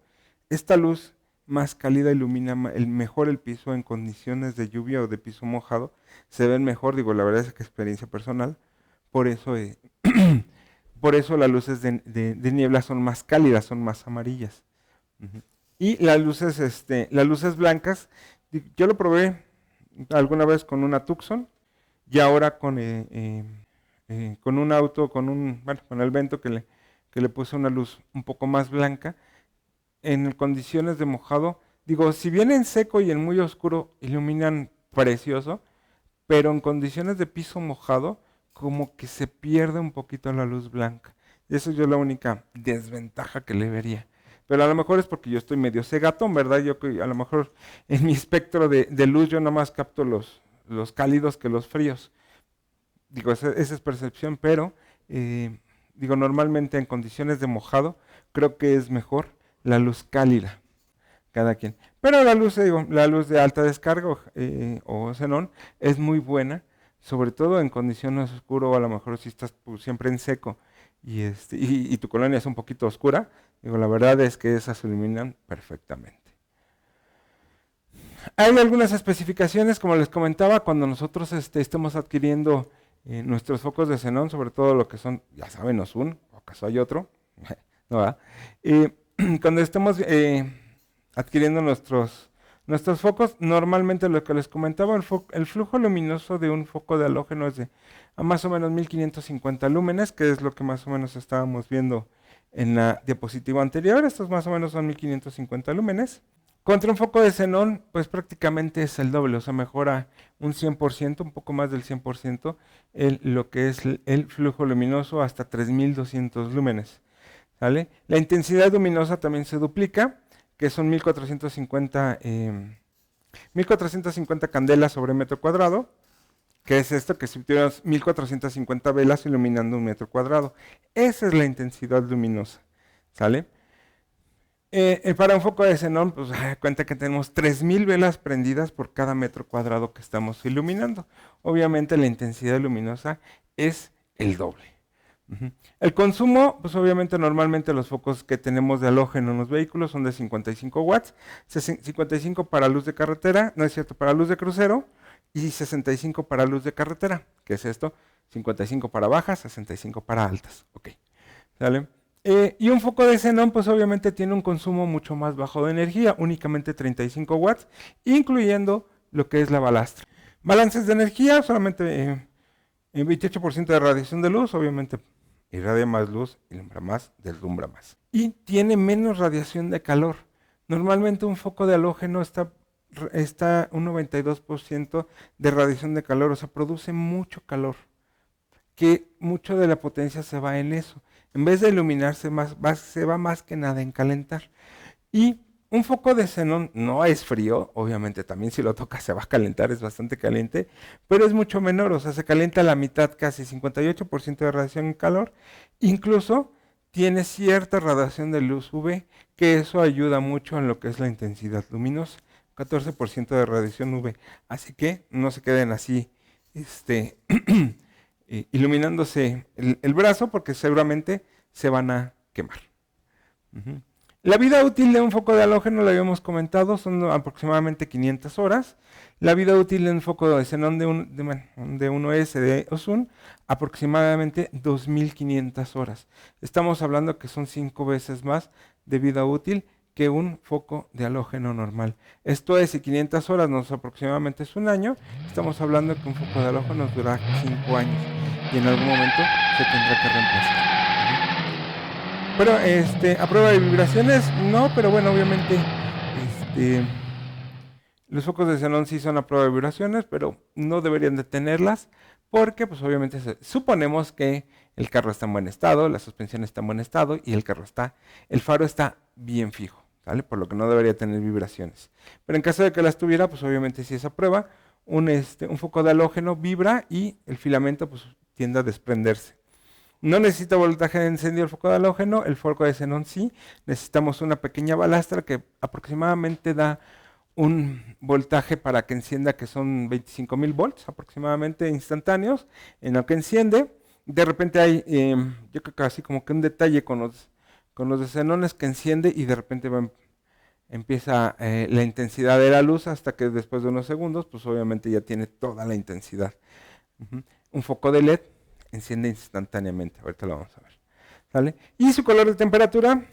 Esta luz más cálida ilumina mejor el piso en condiciones de lluvia o de piso mojado. Se ven mejor, digo, la verdad es que experiencia personal. Por eso, por eso las luces de niebla son más cálidas, son más amarillas. Ujú. Y las luces blancas, yo lo probé alguna vez con una Tucson y ahora con un auto, bueno, con el Vento que le puse una luz un poco más blanca. En condiciones de mojado, digo, si bien en seco y en muy oscuro iluminan precioso, pero en condiciones de piso mojado, como que se pierde un poquito la luz blanca. Y eso es yo la única desventaja que le vería. Pero a lo mejor es porque yo estoy medio cegatón, ¿verdad? Yo a lo mejor en mi espectro de luz yo nomás capto los cálidos que los fríos. Digo, esa es percepción, pero digo, normalmente en condiciones de mojado, creo que es mejor la luz cálida, cada quien. Pero digo, la luz de alta descarga o xenón es muy buena, sobre todo en condiciones oscuras, o a lo mejor si estás pues, siempre en seco y tu colonia es un poquito oscura, digo, la verdad es que esas se iluminan perfectamente. Hay algunas especificaciones, como les comentaba, cuando nosotros estemos adquiriendo nuestros focos de xenón, sobre todo lo que son, ya saben, Osun, o acaso hay otro, ¿no va? Cuando estemos adquiriendo nuestros focos, normalmente lo que les comentaba, el flujo luminoso de un foco de halógeno es de a más o menos 1550 lúmenes, que es lo que más o menos estábamos viendo en la diapositiva anterior. Estos más o menos son 1550 lúmenes. Contra un foco de xenón, pues prácticamente es el doble, o sea, mejora un 100%, un poco más del 100%, lo que es el flujo luminoso hasta 3200 lúmenes. ¿Sale? La intensidad luminosa también se duplica, que son 1450 candelas sobre metro cuadrado, que es esto, que si tuvieras 1450 velas iluminando un metro cuadrado. Esa es la intensidad luminosa. ¿Sale? Para un foco de xenón, pues cuenta que tenemos 3000 velas prendidas por cada metro cuadrado que estamos iluminando. Obviamente la intensidad luminosa es el doble. Ujú. El consumo, pues obviamente normalmente los focos que tenemos de halógeno en los vehículos son de 55 watts, 55 para luz de carretera, no es cierto, para luz de crucero, y 65 para luz de carretera, que es esto, 55 para bajas, 65 para altas. Ok, ¿sale? Y un foco de xenón, pues obviamente tiene un consumo mucho más bajo de energía, únicamente 35 watts, incluyendo lo que es la balastra. Balances de energía, solamente 28% de radiación de luz, obviamente irradia más luz, ilumbra más, deslumbra más. Y tiene menos radiación de calor. Normalmente un foco de halógeno está un 92% de radiación de calor, o sea, produce mucho calor, que mucho de la potencia se va en eso. En vez de iluminarse más, se va más que nada en calentar. Y un foco de xenón no es frío, obviamente también si lo tocas se va a calentar, es bastante caliente, pero es mucho menor, o sea, se calienta a la mitad, casi 58% de radiación en calor, incluso tiene cierta radiación de luz UV, que eso ayuda mucho en lo que es la intensidad luminosa, 14% de radiación UV, así que no se queden así, iluminándose el brazo, porque seguramente se van a quemar. Ujú. La vida útil de un foco de halógeno, lo habíamos comentado, son aproximadamente 500 horas. La vida útil de un foco de xenón de 1S de Osun, aproximadamente 2500 horas. Estamos hablando que son 5 veces más de vida útil que un foco de halógeno normal. Esto es, si 500 horas aproximadamente es un año, estamos hablando que un foco de halógeno nos dura 5 años y en algún momento se tendrá que reemplazar. Pero a prueba de vibraciones, no, pero bueno, obviamente, los focos de xenón sí son a prueba de vibraciones, pero no deberían de tenerlas, porque pues obviamente suponemos que el carro está en buen estado, la suspensión está en buen estado y el faro está bien fijo, ¿vale? Por lo que no debería tener vibraciones. Pero en caso de que las tuviera, pues obviamente si es a prueba, un foco de halógeno vibra y el filamento pues tiende a desprenderse. No necesita voltaje de encendido el foco de halógeno, el foco de xenón sí. Necesitamos una pequeña balastra que aproximadamente da un voltaje para que encienda, que son 25,000 volts aproximadamente instantáneos, en lo que enciende. De repente hay, yo creo que así como que un detalle con los de xenones, que enciende y de repente empieza la intensidad de la luz, hasta que después de unos segundos, pues obviamente ya tiene toda la intensidad. Un foco de LED enciende instantáneamente, ahorita lo vamos a ver. ¿Sale? Y su color de temperatura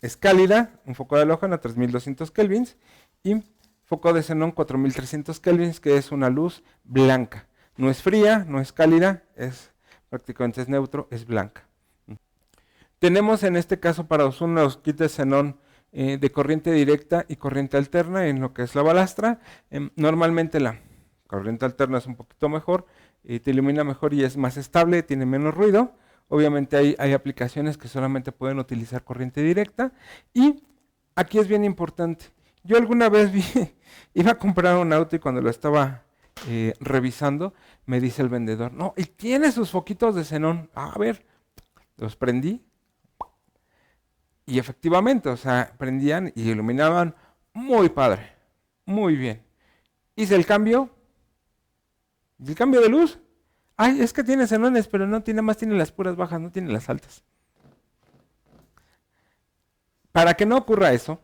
es cálida, un foco de halógeno a 3200 kelvins y foco de xenón 4300 kelvins, que es una luz blanca. No es fría, no es cálida, prácticamente es neutro, es blanca. Tenemos en este caso para Osun los kits de xenón de corriente directa y corriente alterna en lo que es la balastra. Normalmente la corriente alterna es un poquito mejor, te ilumina mejor y es más estable, tiene menos ruido. Obviamente hay aplicaciones que solamente pueden utilizar corriente directa. Y aquí es bien importante. Yo alguna vez iba a comprar un auto y cuando lo estaba revisando, me dice el vendedor, no, y tiene sus foquitos de xenón. A ver, los prendí. Y efectivamente, o sea, prendían y iluminaban muy padre, muy bien. Hice el cambio de luz. Ay, es que tiene xenones, pero no tiene más, tiene las puras bajas, no tiene las altas. Para que no ocurra eso,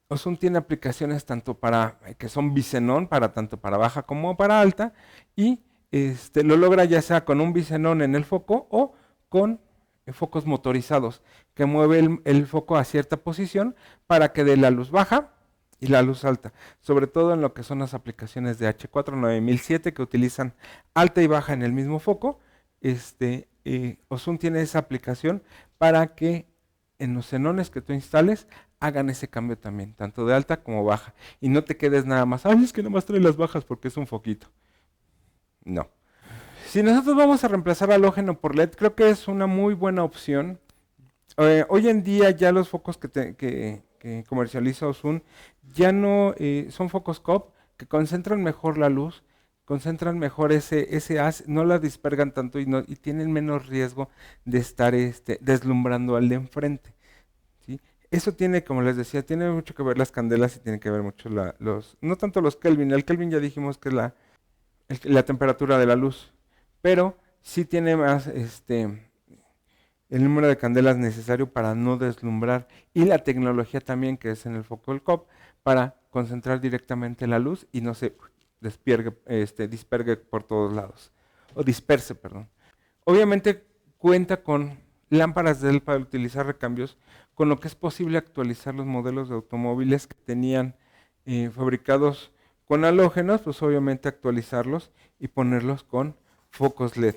Osun tiene aplicaciones tanto para, que son bisenón, para tanto para baja como para alta, y lo logra ya sea con un bisenón en el foco o con focos motorizados, que mueve el foco a cierta posición para que dé la luz baja y la luz alta, sobre todo en lo que son las aplicaciones de H49007 que utilizan alta y baja en el mismo foco. Osun tiene esa aplicación para que en los xenones que tú instales hagan ese cambio también, tanto de alta como baja, y no te quedes nada más, ay, es que nada más trae las bajas porque es un foquito. No. Si nosotros vamos a reemplazar halógeno por LED, creo que es una muy buena opción. Hoy en día ya los focos que comercializa Osun ya no son focos COP, que concentran mejor la luz, concentran mejor ese haz, no la dispergan tanto y tienen menos riesgo de estar deslumbrando al de enfrente. ¿Sí? Eso tiene, como les decía, tiene mucho que ver las candelas y tiene que ver mucho no tanto los Kelvin. El Kelvin ya dijimos que es la temperatura de la luz, pero sí tiene más el número de candelas necesario para no deslumbrar y la tecnología también que es en el foco del COP para concentrar directamente la luz y no se dispergue por todos lados, o disperse, perdón. Obviamente cuenta con lámparas de LED para utilizar recambios, con lo que es posible actualizar los modelos de automóviles que tenían fabricados con halógenos, pues obviamente actualizarlos y ponerlos con focos LED.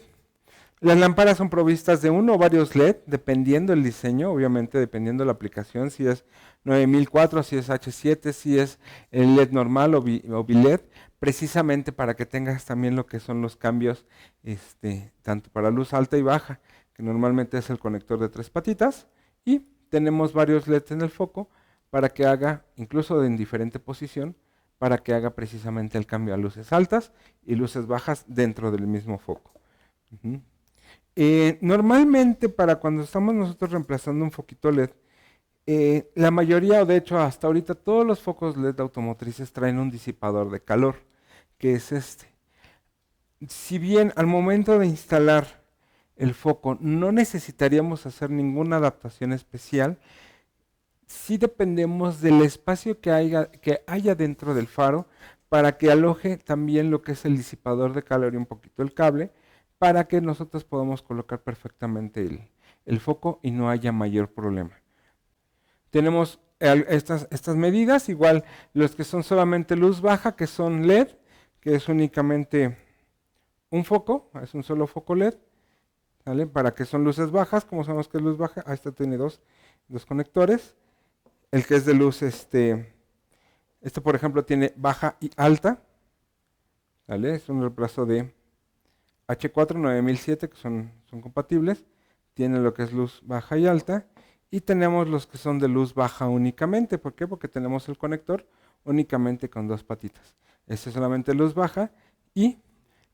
Las lámparas son provistas de uno o varios LED, dependiendo el diseño, obviamente dependiendo la aplicación, si es 9004, si es H7, si es el LED normal o BiLED, precisamente para que tengas también lo que son los cambios, tanto para luz alta y baja, que normalmente es el conector de 3 patitas, y tenemos varios LEDs en el foco para que haga, incluso en diferente posición, para que haga precisamente el cambio a luces altas y luces bajas dentro del mismo foco. Uh-huh. Normalmente para cuando estamos nosotros reemplazando un foquito LED, la mayoría, o de hecho hasta ahorita todos los focos LED automotrices traen un disipador de calor, que es este. Si bien al momento de instalar el foco no necesitaríamos hacer ninguna adaptación especial, sí dependemos del espacio que haya dentro del faro para que aloje también lo que es el disipador de calor y un poquito el cable, para que nosotros podamos colocar perfectamente el foco y no haya mayor problema. Tenemos estas medidas, igual los que son solamente luz baja, que son LED, que es únicamente un foco, es un solo foco LED, ¿vale? Para que son luces bajas, como sabemos que es luz baja, este tiene dos conectores. El que es de luz, este por ejemplo tiene baja y alta, ¿vale? Es un reemplazo de H4 9007 que son compatibles, tiene lo que es luz baja y alta, y tenemos los que son de luz baja únicamente. ¿Por qué? Porque tenemos el conector únicamente con 2 patitas. Este es solamente luz baja y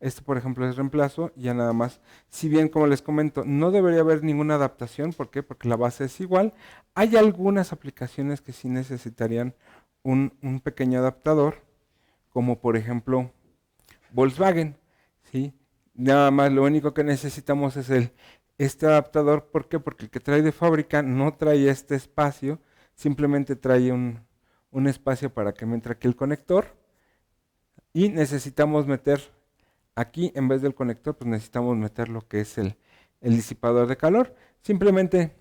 este, por ejemplo, es reemplazo, ya nada más. Si bien, como les comento, no debería haber ninguna adaptación. ¿Por qué? Porque la base es igual. Hay algunas aplicaciones que sí necesitarían un pequeño adaptador, como por ejemplo Volkswagen, ¿sí? Nada más lo único que necesitamos es este adaptador. ¿Por qué? Porque el que trae de fábrica no trae este espacio, simplemente trae un espacio para que me entre aquí el conector, y necesitamos meter aquí, en vez del conector, pues necesitamos meter lo que es el disipador de calor. Simplemente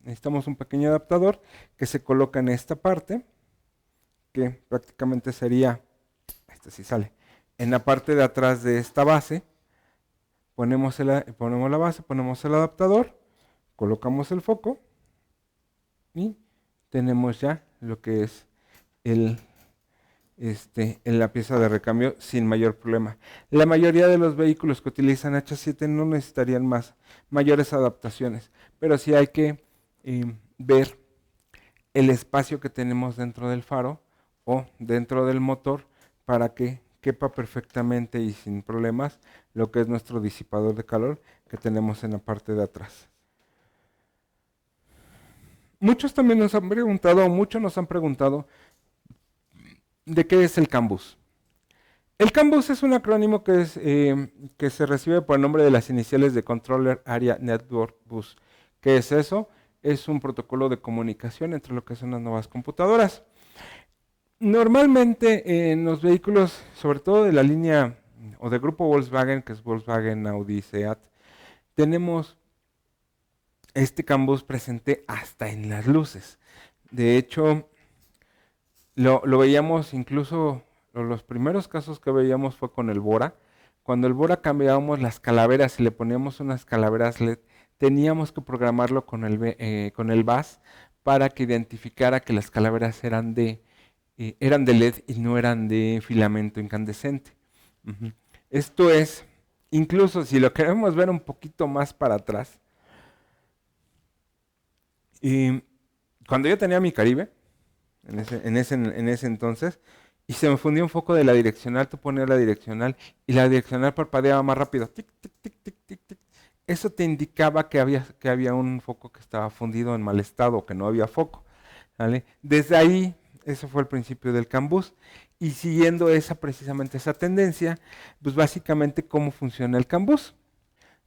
necesitamos un pequeño adaptador que se coloca en esta parte, que prácticamente sería, sí sale, en la parte de atrás de esta base. Ponemos la base, ponemos el adaptador, colocamos el foco y tenemos ya lo que es en la pieza de recambio sin mayor problema. La mayoría de los vehículos que utilizan H7 no necesitarían mayores adaptaciones, pero sí hay que ver el espacio que tenemos dentro del faro o dentro del motor para que quepa perfectamente y sin problemas lo que es nuestro disipador de calor que tenemos en la parte de atrás. Muchos también nos han preguntado de qué es el CAN bus. El CAN bus es un acrónimo que se recibe por el nombre de las iniciales de Controller Area Network Bus. ¿Qué es eso? Es un protocolo de comunicación entre lo que son las nuevas computadoras. Normalmente en los vehículos, sobre todo de la línea o del grupo Volkswagen, que es Volkswagen, Audi, Seat, tenemos este CAN bus presente hasta en las luces. De hecho, lo veíamos incluso, los primeros casos que veíamos fue con el Bora. Cuando el Bora cambiábamos las calaveras y le poníamos unas calaveras LED, teníamos que programarlo con el BAS para que identificara que las calaveras eran de LED y no eran de filamento incandescente. Uh-huh. Esto es, incluso si lo queremos ver un poquito más para atrás, cuando yo tenía mi Caribe, en ese entonces, y se me fundió un foco de la direccional, tú ponías la direccional y la direccional parpadeaba más rápido. Tic, tic, tic, tic, tic, tic. Eso te indicaba que había un foco que estaba fundido en mal estado o que no había foco, ¿vale? Desde ahí, ese fue el principio del CAN bus, y siguiendo precisamente esa tendencia, pues básicamente cómo funciona el CAN bus.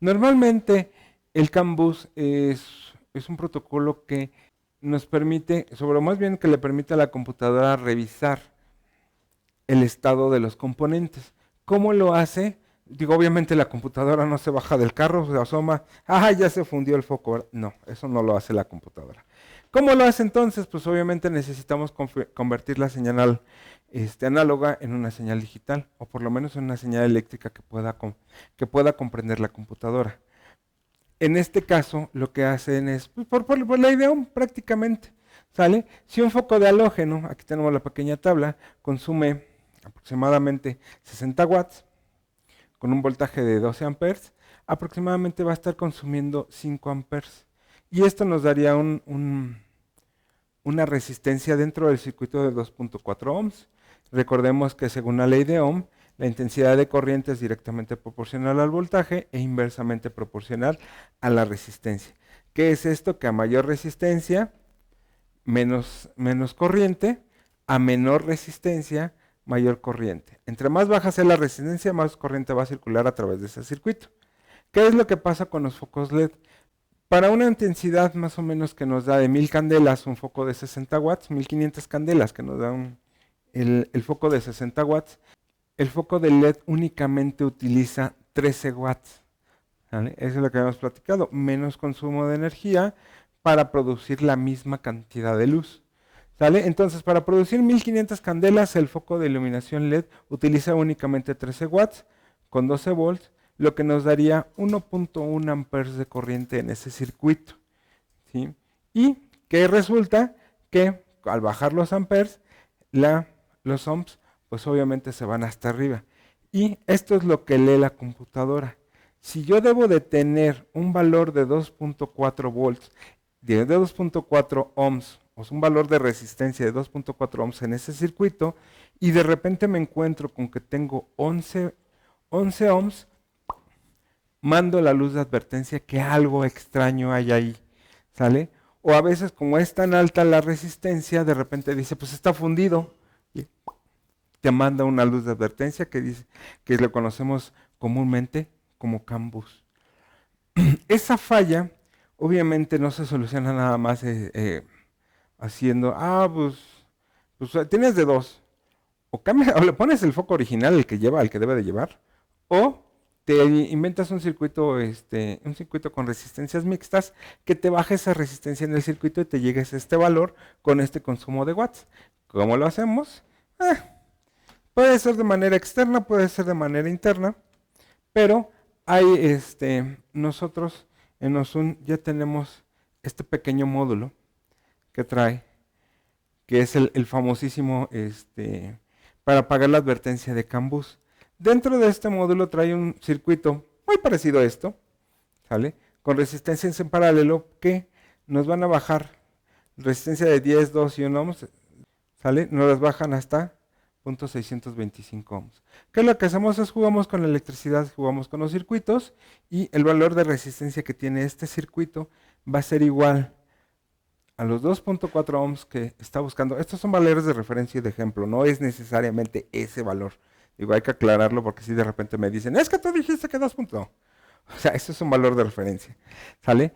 Normalmente el CAN bus es un protocolo que nos permite, sobre más bien que le permite a la computadora revisar el estado de los componentes. ¿Cómo lo hace? Digo, obviamente la computadora no se baja del carro, se asoma, ya se fundió el foco, ¿verdad? No, eso no lo hace la computadora. ¿Cómo lo hace entonces? Pues obviamente necesitamos convertir la señal análoga en una señal digital, o por lo menos en una señal eléctrica que pueda comprender la computadora. En este caso, lo que hacen es, pues, por la idea prácticamente, ¿sale? Si un foco de halógeno, aquí tenemos la pequeña tabla, consume aproximadamente 60 watts, con un voltaje de 12 amperes, aproximadamente va a estar consumiendo 5 amperes. Y esto nos daría una resistencia dentro del circuito de 2.4 ohms. Recordemos que según la ley de Ohm, la intensidad de corriente es directamente proporcional al voltaje e inversamente proporcional a la resistencia. ¿Qué es esto? Que a mayor resistencia, menos corriente, a menor resistencia, mayor corriente. Entre más baja sea la resistencia, más corriente va a circular a través de ese circuito. ¿Qué es lo que pasa con los focos LED? Para una intensidad más o menos que nos da de 1000 candelas, un foco de 60 watts, 1500 candelas que nos da el foco de 60 watts, el foco de LED únicamente utiliza 13 watts. ¿Vale? Eso es lo que habíamos platicado, menos consumo de energía para producir la misma cantidad de luz. ¿Sale? Entonces, para producir 1500 candelas, el foco de iluminación LED utiliza únicamente 13 watts con 12 volts, lo que nos daría 1.1 amperes de corriente en ese circuito. ¿Sí? Y que resulta que al bajar los amperes, los ohms, pues obviamente se van hasta arriba. Y esto es lo que lee la computadora. Si yo debo de tener un valor de 2.4 volts, de 2.4 ohms, o sea, un valor de resistencia de 2.4 ohms en ese circuito, y de repente me encuentro con que tengo 11 ohms, mando la luz de advertencia que algo extraño hay ahí, ¿sale? O a veces como es tan alta la resistencia, de repente dice, pues está fundido, y te manda una luz de advertencia que dice, que lo conocemos comúnmente como CAN bus. Esa falla, obviamente no se soluciona nada más haciendo, pues tienes de dos, o le pones el foco original, el que lleva, el que debe de llevar, o te inventas un circuito con resistencias mixtas que te baje esa resistencia en el circuito y te llegues a este valor con este consumo de watts. ¿Cómo lo hacemos? Puede ser de manera externa, puede ser de manera interna, pero hay nosotros en Ozun ya tenemos este pequeño módulo que trae, que es el famosísimo para apagar la advertencia de CAN bus. Dentro de este módulo trae un circuito muy parecido a esto, ¿sale? Con resistencias en paralelo que nos van a bajar resistencia de 10, 2 y 1 ohms, ¿sale? Nos las bajan hasta 0.625 ohms. ¿Qué es lo que hacemos? Es jugamos con la electricidad, jugamos con los circuitos y el valor de resistencia que tiene este circuito va a ser igual a los 2.4 ohms que está buscando. Estos son valores de referencia y de ejemplo, no es necesariamente ese valor. Digo, hay que aclararlo porque si de repente me dicen, es que tú dijiste que 2. No. O sea, eso es un valor de referencia. ¿Sale?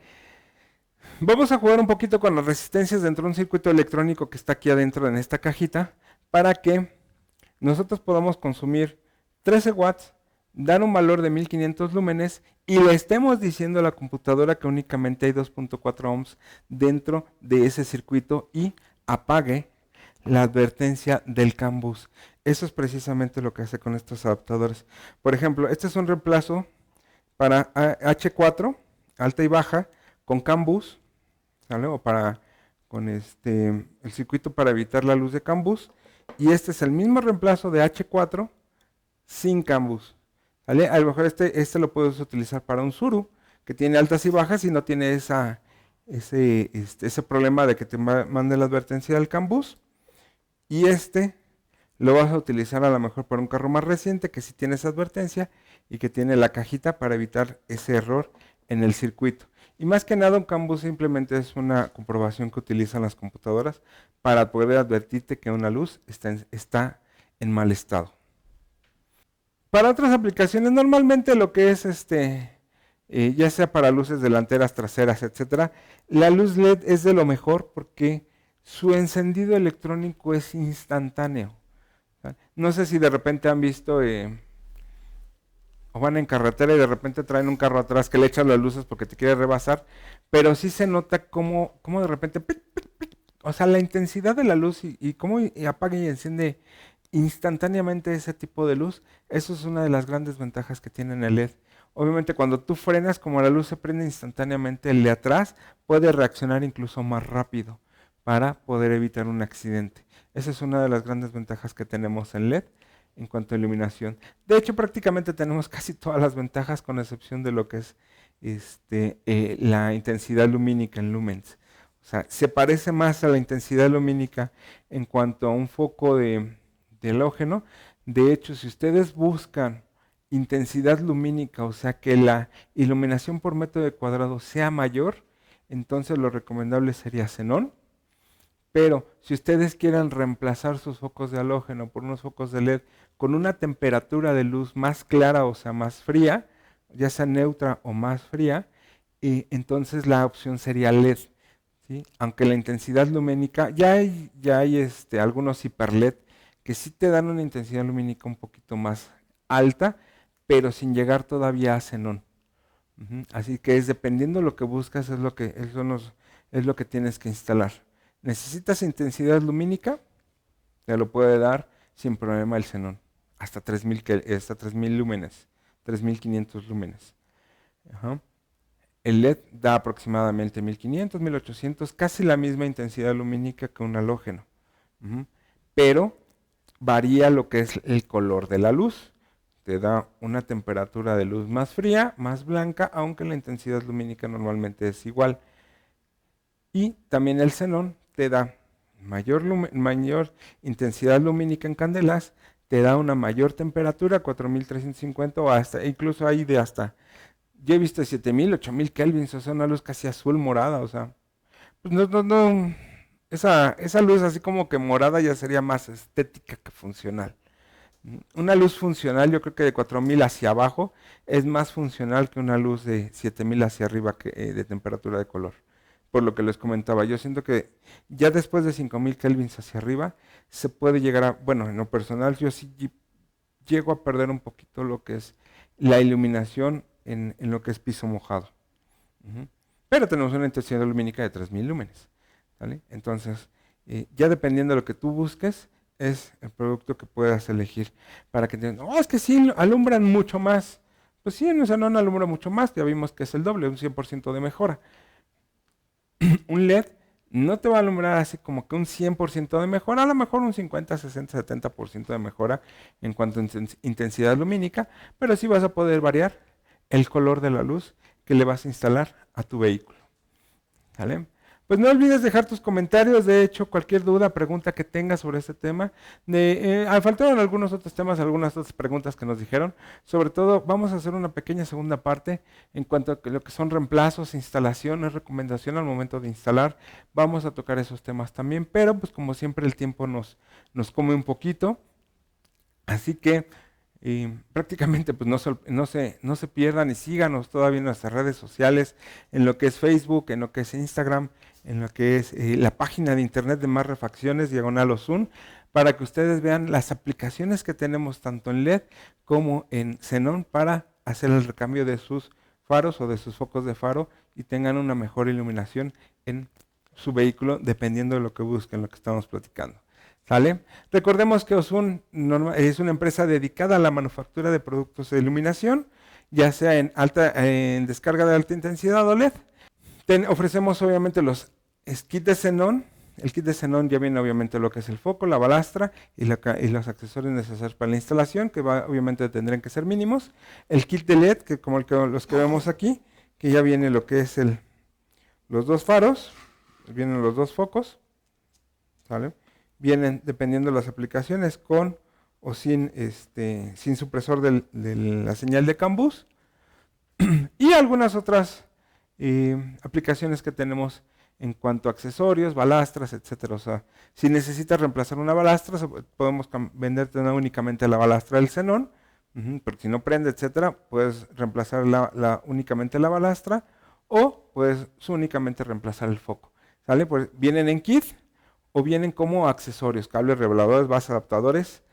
Vamos a jugar un poquito con las resistencias dentro de un circuito electrónico que está aquí adentro en esta cajita para que nosotros podamos consumir 13 watts, dar un valor de 1500 lúmenes y le estemos diciendo a la computadora que únicamente hay 2.4 ohms dentro de ese circuito y apague la advertencia del CAN bus. Eso es precisamente lo que hace con estos adaptadores. Por ejemplo, este es un reemplazo para H4, alta y baja, con CAN bus, ¿sale? O con el circuito para evitar la luz de CAN bus. Y este es el mismo reemplazo de H4 sin CAN bus. ¿Vale? A lo mejor este lo puedes utilizar para un Suru, que tiene altas y bajas y no tiene ese problema de que te mande la advertencia del CAN bus. Y lo vas a utilizar a lo mejor para un carro más reciente que sí tiene esa advertencia y que tiene la cajita para evitar ese error en el circuito. Y más que nada un CAN bus simplemente es una comprobación que utilizan las computadoras para poder advertirte que una luz está en mal estado. Para otras aplicaciones, normalmente lo que es ya sea para luces delanteras, traseras, etcétera. La luz LED es de lo mejor porque su encendido electrónico es instantáneo. No sé si de repente han visto o van en carretera y de repente traen un carro atrás que le echan las luces porque te quiere rebasar, pero sí se nota cómo de repente, o sea, la intensidad de la luz y cómo apaga y enciende instantáneamente ese tipo de luz. Eso es una de las grandes ventajas que tiene el LED. Obviamente cuando tú frenas, como la luz se prende instantáneamente, el de atrás puede reaccionar incluso más rápido para poder evitar un accidente. Esa es una de las grandes ventajas que tenemos en LED en cuanto a iluminación. De hecho, prácticamente tenemos casi todas las ventajas con excepción de lo que es la intensidad lumínica en lumens. O sea, se parece más a la intensidad lumínica en cuanto a un foco de halógeno. De hecho, si ustedes buscan intensidad lumínica, o sea, que la iluminación por metro de cuadrado sea mayor, entonces lo recomendable sería xenón. Pero si ustedes quieren reemplazar sus focos de halógeno por unos focos de LED con una temperatura de luz más clara, o sea, más fría, ya sea neutra o más fría, entonces la opción sería LED. ¿Sí? Aunque la intensidad lumínica, ya hay algunos hiper LED que sí te dan una intensidad lumínica un poquito más alta, pero sin llegar todavía a xenón. Así que es dependiendo de lo que buscas, es lo que tienes que instalar. ¿Necesitas intensidad lumínica? Te lo puede dar sin problema el xenón, hasta 3000 lúmenes, 3500 lúmenes. Ajá. El LED da aproximadamente 1500, 1800, casi la misma intensidad lumínica que un halógeno. Pero varía lo que es el color de la luz. Te da una temperatura de luz más fría, más blanca, aunque la intensidad lumínica normalmente es igual. Y también el xenón te da mayor intensidad lumínica en candelas, te da una mayor temperatura, 4350 o hasta, incluso hay de hasta, yo he visto 7000, 8000 kelvins, o sea, una luz casi azul morada, o sea, pues no, esa luz así como que morada ya sería más estética que funcional. Una luz funcional, yo creo que de 4000 hacia abajo es más funcional que una luz de 7000 hacia arriba de temperatura de color. Por lo que les comentaba, yo siento que ya después de 5000 kelvins hacia arriba se puede llegar a, bueno, en lo personal yo sí llego a perder un poquito lo que es la iluminación en lo que es piso mojado. Pero tenemos una intensidad lumínica de 3000 lúmenes. ¿Vale? Entonces, ya dependiendo de lo que tú busques, es el producto que puedas elegir para que te digan, es que sí, alumbran mucho más. Pues sí, en xenón alumbra mucho más, ya vimos que es el doble, un 100% de mejora. Un LED no te va a alumbrar así como que un 100% de mejora, a lo mejor un 50, 60, 70% de mejora en cuanto a intensidad lumínica, pero sí vas a poder variar el color de la luz que le vas a instalar a tu vehículo. ¿Vale? Pues no olvides dejar tus comentarios, de hecho, cualquier duda, pregunta que tengas sobre este tema. Faltaron algunos otros temas, algunas otras preguntas que nos dijeron. Sobre todo, vamos a hacer una pequeña segunda parte en cuanto a lo que son reemplazos, instalaciones, recomendación al momento de instalar. Vamos a tocar esos temas también, pero pues como siempre el tiempo nos come un poquito. Así que prácticamente pues no se pierdan y síganos todavía en nuestras redes sociales, en lo que es Facebook, en lo que es Instagram, en lo que es la página de internet de Más Refacciones, /Ozun, para que ustedes vean las aplicaciones que tenemos tanto en LED como en xenón para hacer el recambio de sus faros o de sus focos de faro y tengan una mejor iluminación en su vehículo dependiendo de lo que busquen, lo que estamos platicando. ¿Sale? Recordemos que Ozun es una empresa dedicada a la manufactura de productos de iluminación, ya sea en descarga de alta intensidad o LED. Ofrecemos obviamente los kits de xenón. El kit de xenón ya viene obviamente lo que es el foco, la balastra y los accesorios necesarios para la instalación, que obviamente tendrán que ser mínimos. El kit de LED, que como los que vemos aquí, que ya viene lo que es los dos faros, vienen los dos focos, ¿sale? Vienen, dependiendo de las aplicaciones, con o sin supresor de la señal de CAN bus y algunas otras aplicaciones que tenemos en cuanto a accesorios, balastras, etcétera. O sea, si necesitas reemplazar una balastra, podemos venderte únicamente la balastra del xenón Porque si no prende, etcétera, puedes reemplazar únicamente la balastra o puedes únicamente reemplazar el foco. ¿Sale? Pues vienen en kit o vienen como accesorios, cables reveladores, bases adaptadores.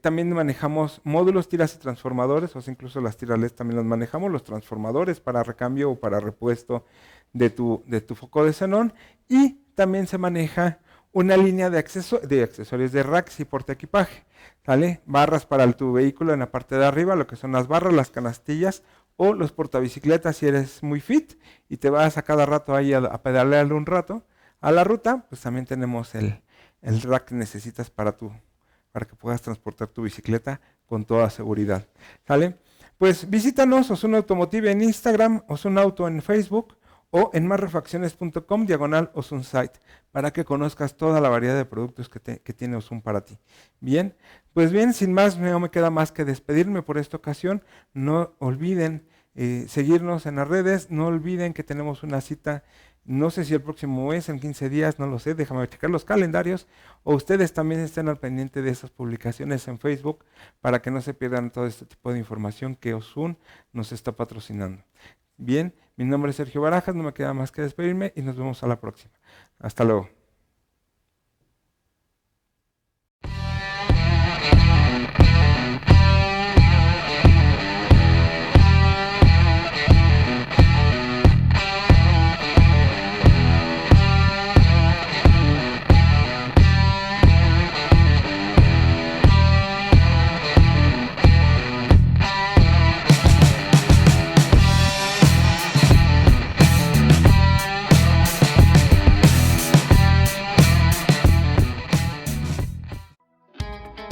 También manejamos módulos, tiras y transformadores, o sea, incluso las tiras LED también las manejamos, los transformadores para recambio o para repuesto de tu foco de xenón. Y también se maneja una línea de accesorios de racks y portaequipaje. ¿Sale? Barras para tu vehículo en la parte de arriba, lo que son las barras, las canastillas o los portabicicletas si eres muy fit y te vas a cada rato ahí a pedalearle un rato a la ruta, pues también tenemos el rack que necesitas para que puedas transportar tu bicicleta con toda seguridad. ¿Sale? Pues visítanos, Ozun Automotive en Instagram, Ozun Auto en Facebook o en masrefacciones.com/OzunSite para que conozcas toda la variedad de productos que tiene Ozun para ti. Bien, pues bien, sin más, no me queda más que despedirme por esta ocasión. No olviden seguirnos en las redes, no olviden que tenemos una cita, no sé si el próximo mes, en 15 días, no lo sé, déjame checar los calendarios, o ustedes también estén al pendiente de esas publicaciones en Facebook para que no se pierdan todo este tipo de información que Ozun nos está patrocinando. Bien, mi nombre es Sergio Barajas, no me queda más que despedirme y nos vemos a la próxima. Hasta luego.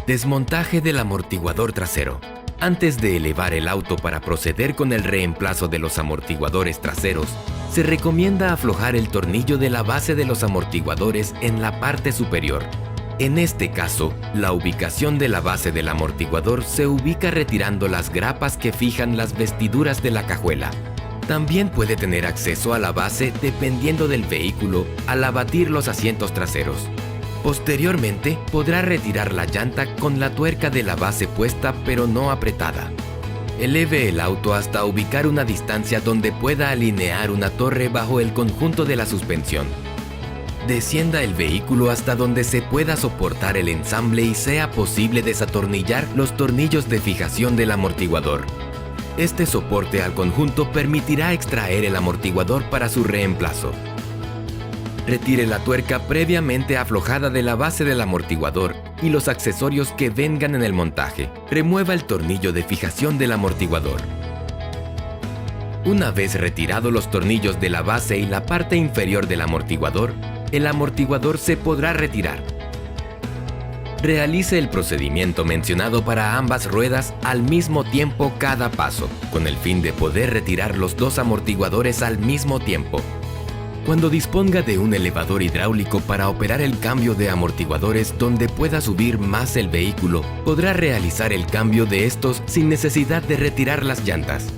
Desmontaje del amortiguador trasero. Antes de elevar el auto para proceder con el reemplazo de los amortiguadores traseros, se recomienda aflojar el tornillo de la base de los amortiguadores en la parte superior. En este caso, la ubicación de la base del amortiguador se ubica retirando las grapas que fijan las vestiduras de la cajuela. También puede tener acceso a la base dependiendo del vehículo al abatir los asientos traseros. Posteriormente, podrá retirar la llanta con la tuerca de la base puesta pero no apretada. Eleve el auto hasta ubicar una distancia donde pueda alinear una torre bajo el conjunto de la suspensión. Descienda el vehículo hasta donde se pueda soportar el ensamble y sea posible desatornillar los tornillos de fijación del amortiguador. Este soporte al conjunto permitirá extraer el amortiguador para su reemplazo. Retire la tuerca previamente aflojada de la base del amortiguador y los accesorios que vengan en el montaje. Remueva el tornillo de fijación del amortiguador. Una vez retirados los tornillos de la base y la parte inferior del amortiguador, el amortiguador se podrá retirar. Realice el procedimiento mencionado para ambas ruedas al mismo tiempo cada paso, con el fin de poder retirar los dos amortiguadores al mismo tiempo. Cuando disponga de un elevador hidráulico para operar el cambio de amortiguadores donde pueda subir más el vehículo, podrá realizar el cambio de estos sin necesidad de retirar las llantas.